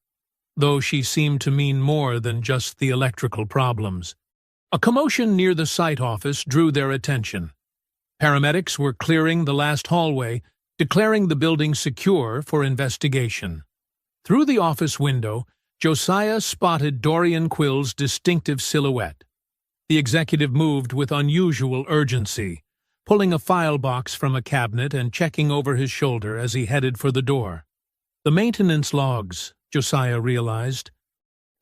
S1: though she seemed to mean more than just the electrical problems. A commotion near the site office drew their attention. Paramedics were clearing the last hallway, declaring the building secure for investigation. Through the office window, Josiah spotted Dorian Quill's distinctive silhouette. The executive moved with unusual urgency, pulling a file box from a cabinet and checking over his shoulder as he headed for the door. The maintenance logs, Josiah realized.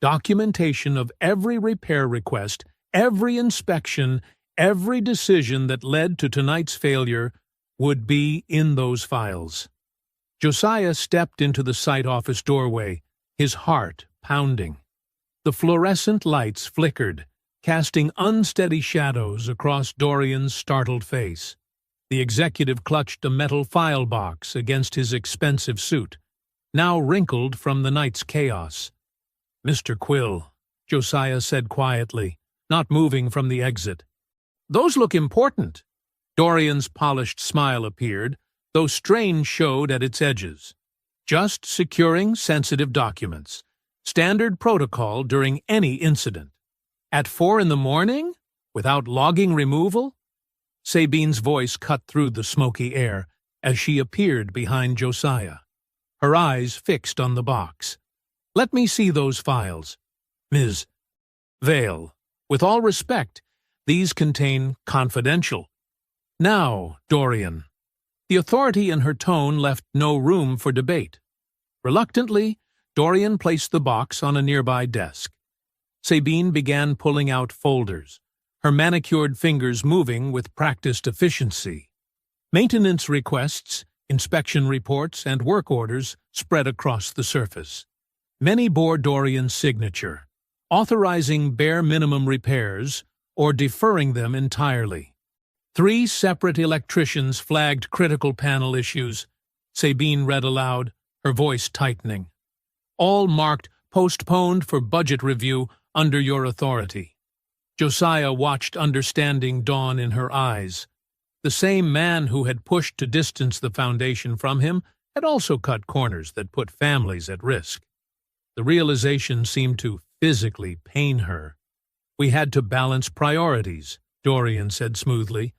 S1: Documentation of every repair request, every inspection, every decision that led to tonight's failure would be in those files. Josiah stepped into the site office doorway, his heart pounding. The fluorescent lights flickered, casting unsteady shadows across Dorian's startled face. The executive clutched a metal file box against his expensive suit, now wrinkled from the night's chaos. "Mr. Quill," Josiah said quietly, not moving from the exit. "Those look important." Dorian's polished smile appeared, though strain showed at its edges. "Just securing sensitive documents. Standard protocol during any incident. At 4 in the morning? Without logging removal?" Sabine's voice cut through the smoky air as she appeared behind Josiah, her eyes fixed on the box. "Let me see those files. Ms. Vale, with all respect, these contain confidential." "Now, Dorian." The authority in her tone left no room for debate. Reluctantly, Dorian placed the box on a nearby desk. Sabine began pulling out folders, her manicured fingers moving with practiced efficiency. Maintenance requests, inspection reports, and work orders spread across the surface. Many bore Dorian's signature, authorizing bare minimum repairs or deferring them entirely. 3 separate electricians flagged critical panel issues, Sabine read aloud, her voice tightening. "All marked postponed for budget review under your authority." Josiah watched understanding dawn in her eyes. The same man who had pushed to distance the Foundation from him had also cut corners that put families at risk. The realization seemed to physically pain her. "We had to balance priorities," Dorian said smoothly.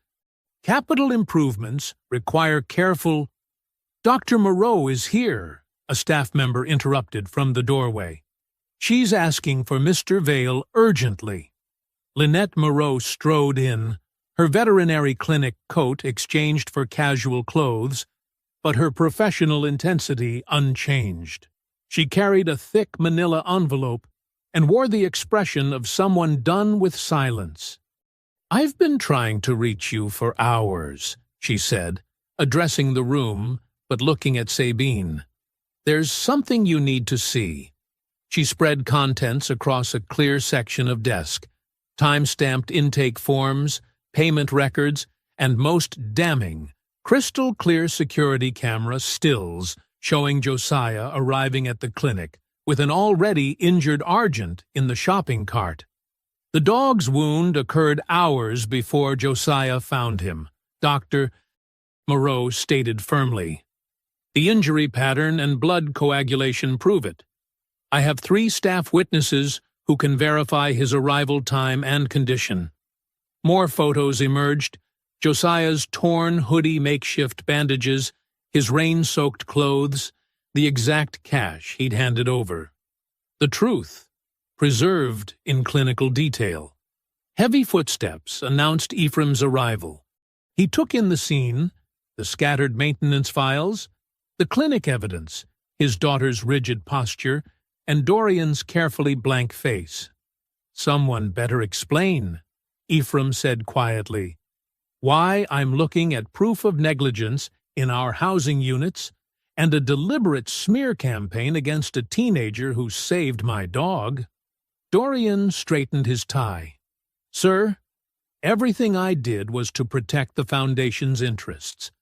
S1: "Capital improvements require careful—" "Dr. Moreau is here," a staff member interrupted from the doorway. "She's asking for Mr. Vale urgently." Lynette Moreau strode in, her veterinary clinic coat exchanged for casual clothes, but her professional intensity unchanged. She carried a thick manila envelope and wore the expression of someone done with silence. "I've been trying to reach you for hours," she said, addressing the room but looking at Sabine. "There's something you need to see." She spread contents across a clear section of desk, time-stamped intake forms, payment records, and most damning, crystal-clear security camera stills showing Josiah arriving at the clinic with an already injured Argent in the shopping cart. The dog's wound occurred hours before Josiah found him, Dr. Moreau stated firmly. "The injury pattern and blood coagulation prove it. I have 3 staff witnesses who can verify his arrival time and condition." More photos emerged, Josiah's torn hoodie makeshift bandages, his rain-soaked clothes, the exact cash he'd handed over. The truth, preserved in clinical detail. Heavy footsteps announced Ephraim's arrival. He took in the scene, the scattered maintenance files, the clinic evidence, his daughter's rigid posture, and Dorian's carefully blank face. "Someone better explain," Ephraim said quietly. "Why I'm looking at proof of negligence in our housing units and a deliberate smear campaign against a teenager who saved my dog." Dorian straightened his tie. "Sir, everything I did was to protect the Foundation's interests.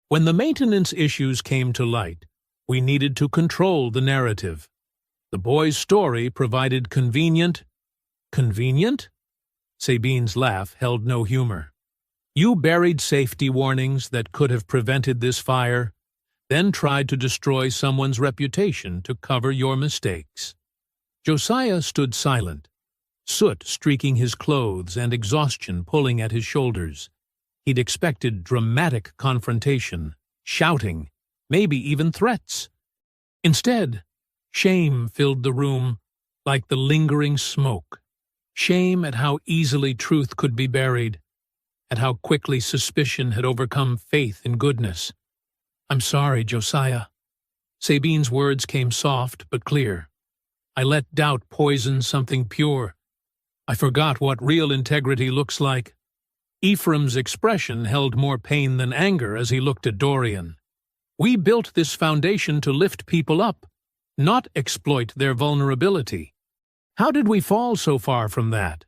S1: When the maintenance issues came to light, we needed to control the narrative. The boy's story provided convenient—" "Convenient?" Sabine's laugh held no humor. "You buried safety warnings that could have prevented this fire, then tried to destroy someone's reputation to cover your mistakes." Josiah stood silent, soot streaking his clothes and exhaustion pulling at his shoulders. He'd expected dramatic confrontation, shouting, maybe even threats. Instead, shame filled the room like the lingering smoke. Shame at how easily truth could be buried, at how quickly suspicion had overcome faith in goodness. "I'm sorry, Josiah." Sabine's words came soft but clear. "I let doubt poison something pure. I forgot what real integrity looks like." Ephraim's expression held more pain than anger as he looked at Dorian. "We built this foundation to lift people up, not exploit their vulnerability. How did we fall so far from that?"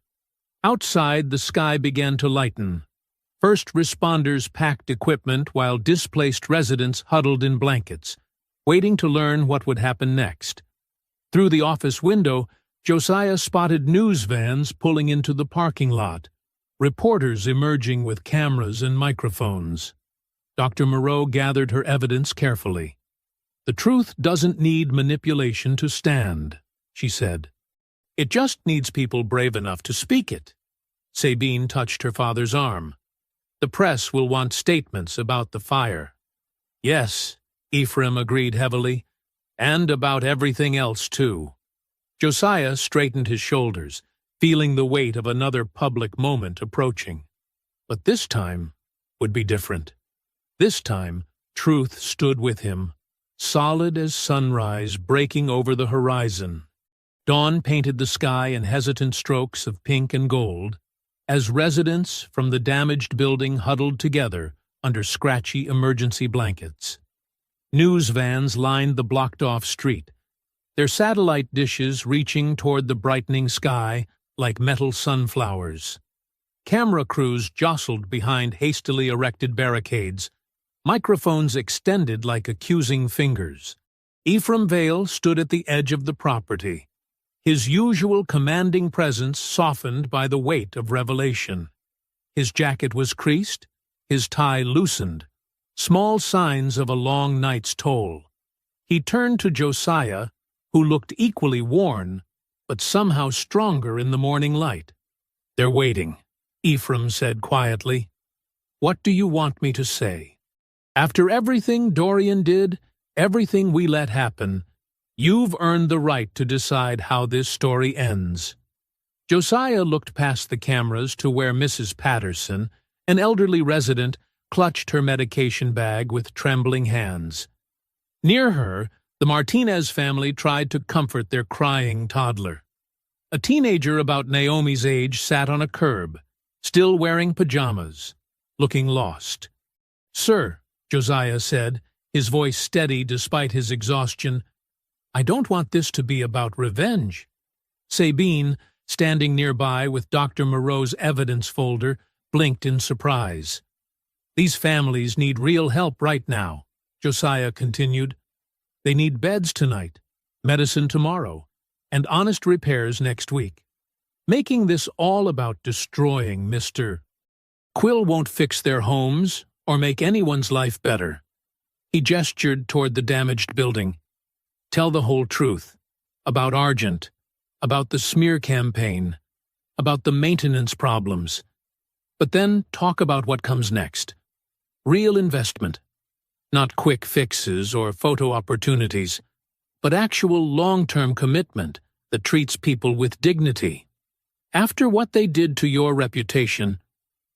S1: Outside, the sky began to lighten. First responders packed equipment while displaced residents huddled in blankets, waiting to learn what would happen next. Through the office window, Josiah spotted news vans pulling into the parking lot, reporters emerging with cameras and microphones. Dr. Moreau gathered her evidence carefully. "The truth doesn't need manipulation to stand," she said. "It just needs people brave enough to speak it." Sabine touched her father's arm. "The press will want statements about the fire." "Yes," Ephraim agreed heavily, "and about everything else, too." Josiah straightened his shoulders, feeling the weight of another public moment approaching. But this time would be different. This time, truth stood with him, solid as sunrise breaking over the horizon. Dawn painted the sky in hesitant strokes of pink and gold, as residents from the damaged building huddled together under scratchy emergency blankets. News vans lined the blocked-off street, their satellite dishes reaching toward the brightening sky like metal sunflowers. Camera crews jostled behind hastily erected barricades, microphones extended like accusing fingers. Ephraim Vale stood at the edge of the property, his usual commanding presence softened by the weight of revelation. His jacket was creased, his tie loosened, small signs of a long night's toll. He turned to Josiah, who looked equally worn, but somehow stronger in the morning light. "They're waiting," Ephraim said quietly. "What do you want me to say? After everything Dorian did, everything we let happen, you've earned the right to decide how this story ends." Josiah looked past the cameras to where Mrs. Patterson, an elderly resident, clutched her medication bag with trembling hands. Near her, the Martinez family tried to comfort their crying toddler. A teenager about Naomi's age sat on a curb, still wearing pajamas, looking lost. "Sir," Josiah said, his voice steady despite his exhaustion, "I don't want this to be about revenge." Sabine, standing nearby with Dr. Moreau's evidence folder, blinked in surprise. "These families need real help right now," Josiah continued. "They need beds tonight, medicine tomorrow, and honest repairs next week. Making this all about destroying Mr. Quill won't fix their homes or make anyone's life better." He gestured toward the damaged building. "Tell the whole truth. About Argent, about the smear campaign, about the maintenance problems. But then talk about what comes next. Real investment. Not quick fixes or photo opportunities, but actual long-term commitment that treats people with dignity. After what they did to your reputation,"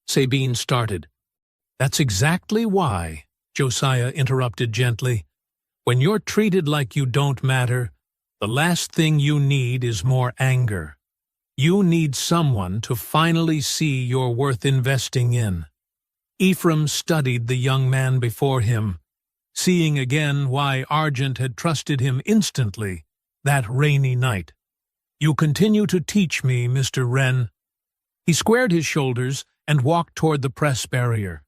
S1: Sabine started. "That's exactly why," Josiah interrupted gently. "When you're treated like you don't matter, the last thing you need is more anger. You need someone to finally see you're worth investing in." Ephraim studied the young man before him, seeing again why Argent had trusted him instantly that rainy night. "You continue to teach me, Mr. Wren." He squared his shoulders and walked toward the press barrier.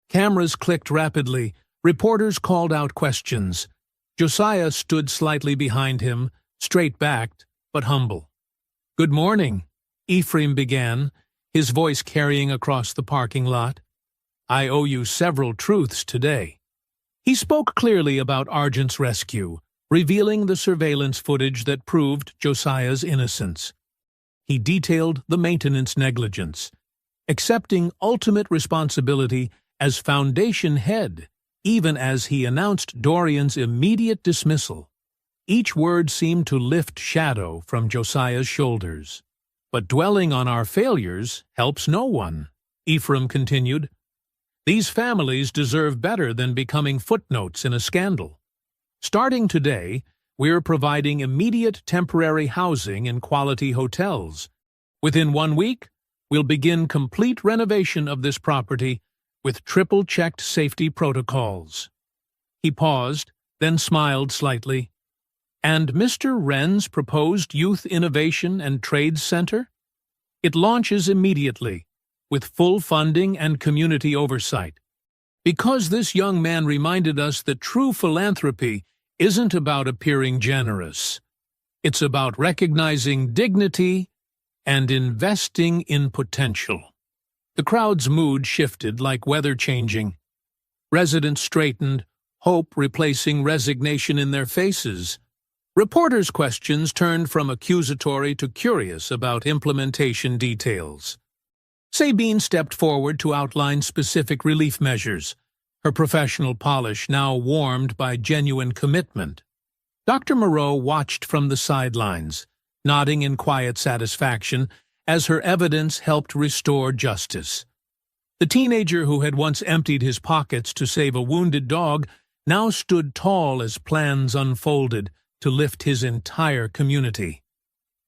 S1: Cameras clicked rapidly, reporters called out questions. Josiah stood slightly behind him, straight-backed but humble. "Good morning," Ephraim began, his voice carrying across the parking lot. "I owe you several truths today." He spoke clearly about Argent's rescue, revealing the surveillance footage that proved Josiah's innocence. He detailed the maintenance negligence, accepting ultimate responsibility as foundation head, even as he announced Dorian's immediate dismissal. Each word seemed to lift shadow from Josiah's shoulders. But dwelling on our failures helps no one, Ephraim continued. These families deserve better than becoming footnotes in a scandal. Starting today, we're providing immediate temporary housing in quality hotels. Within 1 week, we'll begin complete renovation of this property with triple-checked safety protocols. He paused, then smiled slightly. And Mr. Wren's proposed Youth Innovation and Trades Center? It launches immediately, with full funding and community oversight. Because this young man reminded us that true philanthropy isn't about appearing generous. It's about recognizing dignity and investing in potential. The crowd's mood shifted like weather changing. Residents straightened, hope replacing resignation in their faces. Reporters' questions turned from accusatory to curious about implementation details. Sabine stepped forward to outline specific relief measures, her professional polish now warmed by genuine commitment. Dr. Moreau watched from the sidelines, nodding in quiet satisfaction as her evidence helped restore justice. The teenager who had once emptied his pockets to save a wounded dog now stood tall as plans unfolded to lift his entire community.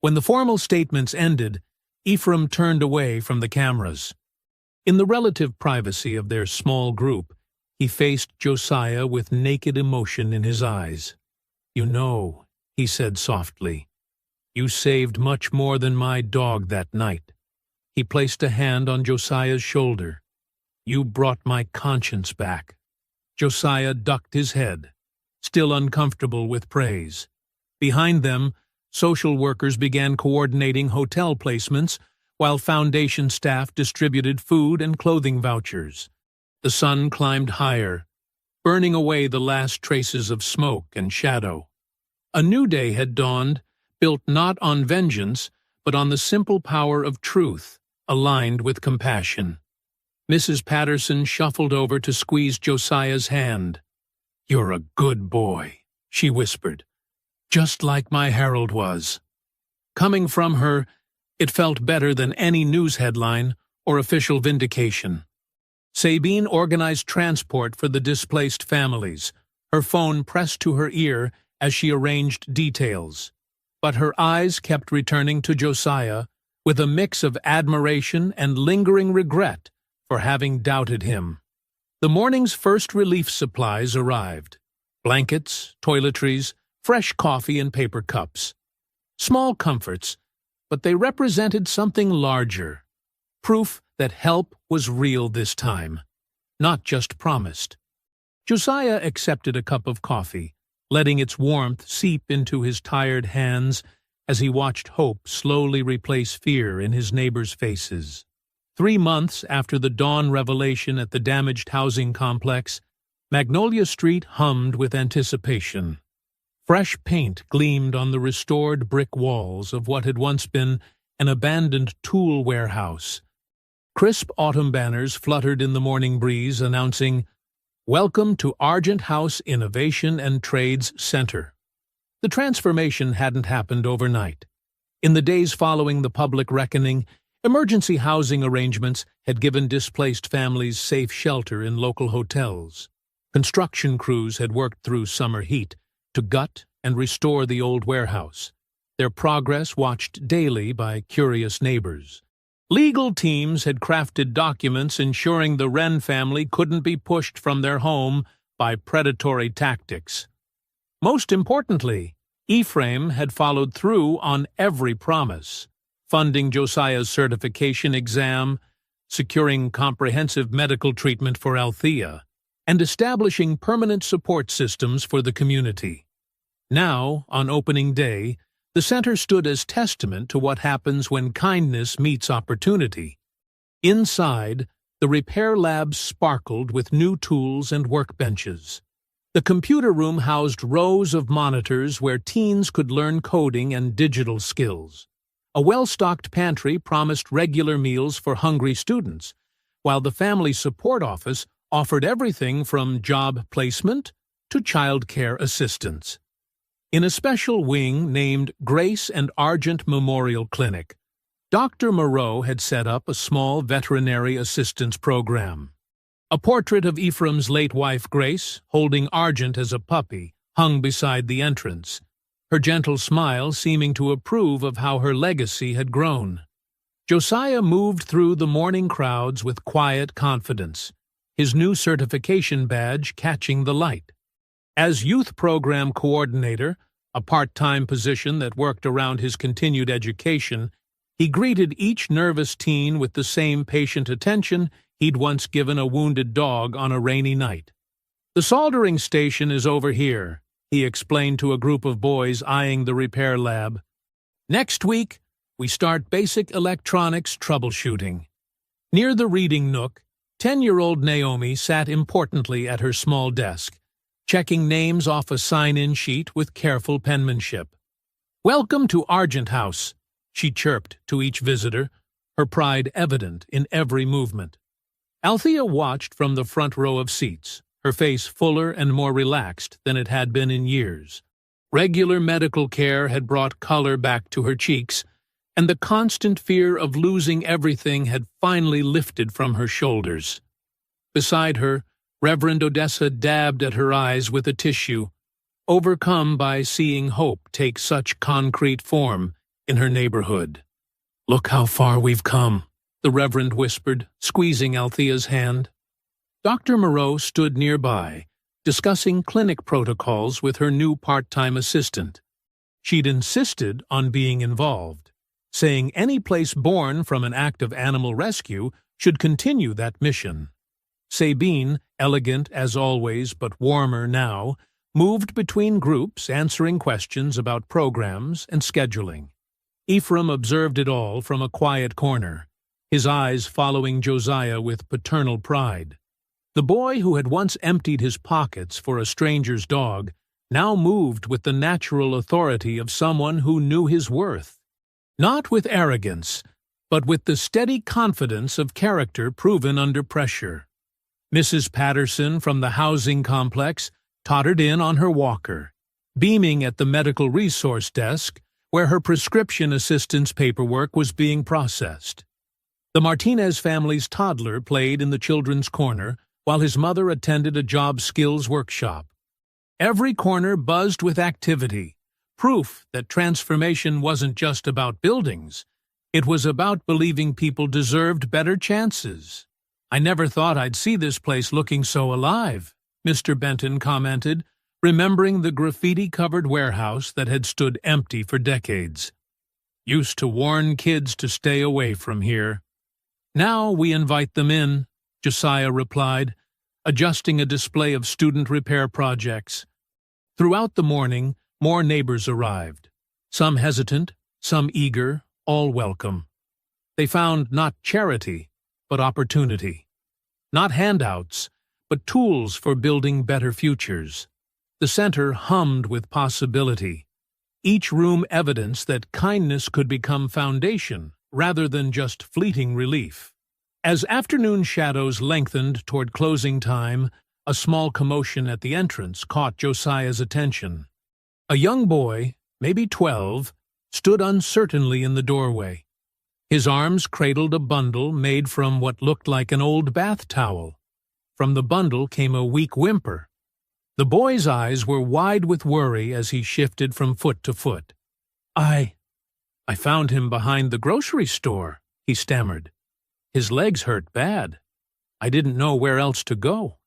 S1: When the formal statements ended, Ephraim turned away from the cameras. In the relative privacy of their small group, he faced Josiah with naked emotion in his eyes. "You know," he said softly, "you saved much more than my dog that night." He placed a hand on Josiah's shoulder. "You brought my conscience back." Josiah ducked his head, still uncomfortable with praise. Behind them, social workers began coordinating hotel placements, while foundation staff distributed food and clothing vouchers. The sun climbed higher, burning away the last traces of smoke and shadow. A new day had dawned, built not on vengeance, but on the simple power of truth, aligned with compassion. Mrs. Patterson shuffled over to squeeze Josiah's hand. "You're a good boy," she whispered, "just like my Harold was." Coming from her, it felt better than any news headline or official vindication. Sabine organized transport for the displaced families, her phone pressed to her ear as she arranged details. But her eyes kept returning to Josiah with a mix of admiration and lingering regret for having doubted him. The morning's first relief supplies arrived: blankets, toiletries, fresh coffee and paper cups. Small comforts, but they represented something larger. Proof that help was real this time, not just promised. Josiah accepted a cup of coffee, letting its warmth seep into his tired hands as he watched hope slowly replace fear in his neighbors' faces. 3 months after the dawn revelation at the damaged housing complex, Magnolia Street hummed with anticipation. Fresh paint gleamed on the restored brick walls of what had once been an abandoned tool warehouse. Crisp autumn banners fluttered in the morning breeze announcing, "Welcome to Argent House Innovation and Trades Center." The transformation hadn't happened overnight. In the days following the public reckoning, emergency housing arrangements had given displaced families safe shelter in local hotels. Construction crews had worked through summer heat to gut and restore the old warehouse, their progress watched daily by curious neighbors. Legal teams had crafted documents ensuring the Wren family couldn't be pushed from their home by predatory tactics. Most importantly, Ephraim had followed through on every promise, funding Josiah's certification exam, securing comprehensive medical treatment for Althea, and establishing permanent support systems for the community. Now, on opening day, the center stood as testament to what happens when kindness meets opportunity. Inside, the repair lab sparkled with new tools and workbenches. The computer room housed rows of monitors where teens could learn coding and digital skills. A well-stocked pantry promised regular meals for hungry students, while the Family Support Office offered everything from job placement to child care assistance. In a special wing named Grace and Argent Memorial Clinic, Dr. Moreau had set up a small veterinary assistance program. A portrait of Ephraim's late wife, Grace, holding Argent as a puppy, hung beside the entrance, her gentle smile seeming to approve of how her legacy had grown. Josiah moved through the morning crowds with quiet confidence, his new certification badge catching the light. As youth program coordinator, a part-time position that worked around his continued education, he greeted each nervous teen with the same patient attention he'd once given a wounded dog on a rainy night. "The soldering station is over here," he explained to a group of boys eyeing the repair lab. "Next week, we start basic electronics troubleshooting." Near the reading nook, 10-year-old Naomi sat importantly at her small desk, checking names off a sign-in sheet with careful penmanship. "Welcome to Argent House," she chirped to each visitor, her pride evident in every movement. Althea watched from the front row of seats, her face fuller and more relaxed than it had been in years. Regular medical care had brought color back to her cheeks, and the constant fear of losing everything had finally lifted from her shoulders. Beside her, Reverend Odessa dabbed at her eyes with a tissue, overcome by seeing hope take such concrete form in her neighborhood. "Look how far we've come," the Reverend whispered, squeezing Althea's hand. Dr. Moreau stood nearby, discussing clinic protocols with her new part-time assistant. She'd insisted on being involved, saying any place born from an act of animal rescue should continue that mission. Sabine, elegant as always but warmer now, moved between groups answering questions about programs and scheduling. Ephraim observed it all from a quiet corner, his eyes following Josiah with paternal pride. The boy who had once emptied his pockets for a stranger's dog now moved with the natural authority of someone who knew his worth. Not with arrogance, but with the steady confidence of character proven under pressure. Mrs. Patterson from the housing complex tottered in on her walker, beaming at the medical resource desk where her prescription assistance paperwork was being processed. The Martinez family's toddler played in the children's corner while his mother attended a job skills workshop. Every corner buzzed with activity, proof that transformation wasn't just about buildings. It was about believing people deserved better chances. "I never thought I'd see this place looking so alive," Mr. Benton commented, remembering the graffiti-covered warehouse that had stood empty for decades. "Used to warn kids to stay away from here. Now we invite them in," Josiah replied, adjusting a display of student repair projects. Throughout the morning, more neighbors arrived, some hesitant, some eager, all welcome. They found not charity, but opportunity. Not handouts, but tools for building better futures. The center hummed with possibility, each room evidence that kindness could become foundation rather than just fleeting relief. As afternoon shadows lengthened toward closing time, a small commotion at the entrance caught Josiah's attention. A young boy, maybe 12, stood uncertainly in the doorway. His arms cradled a bundle made from what looked like an old bath towel. From the bundle came a weak whimper. The boy's eyes were wide with worry as he shifted from foot to foot. I found him behind the grocery store," he stammered. "His legs hurt bad. I didn't know where else to go."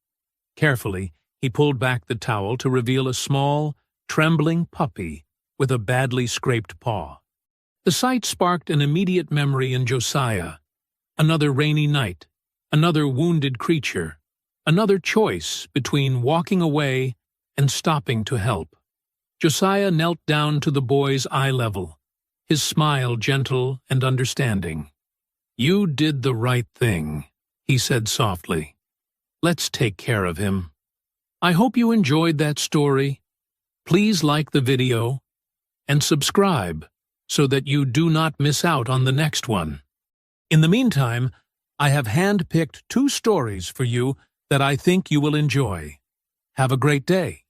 S1: Carefully, he pulled back the towel to reveal a small, trembling puppy with a badly scraped paw. The sight sparked an immediate memory in Josiah. Another rainy night, another wounded creature, another choice between walking away and stopping to help. Josiah knelt down to the boy's eye level, his smile gentle and understanding. "You did the right thing," he said softly. "Let's take care of him." I hope you enjoyed that story. Please like the video and subscribe so that you do not miss out on the next one. In the meantime, I have hand-picked 2 stories for you that I think you will enjoy. Have a great day.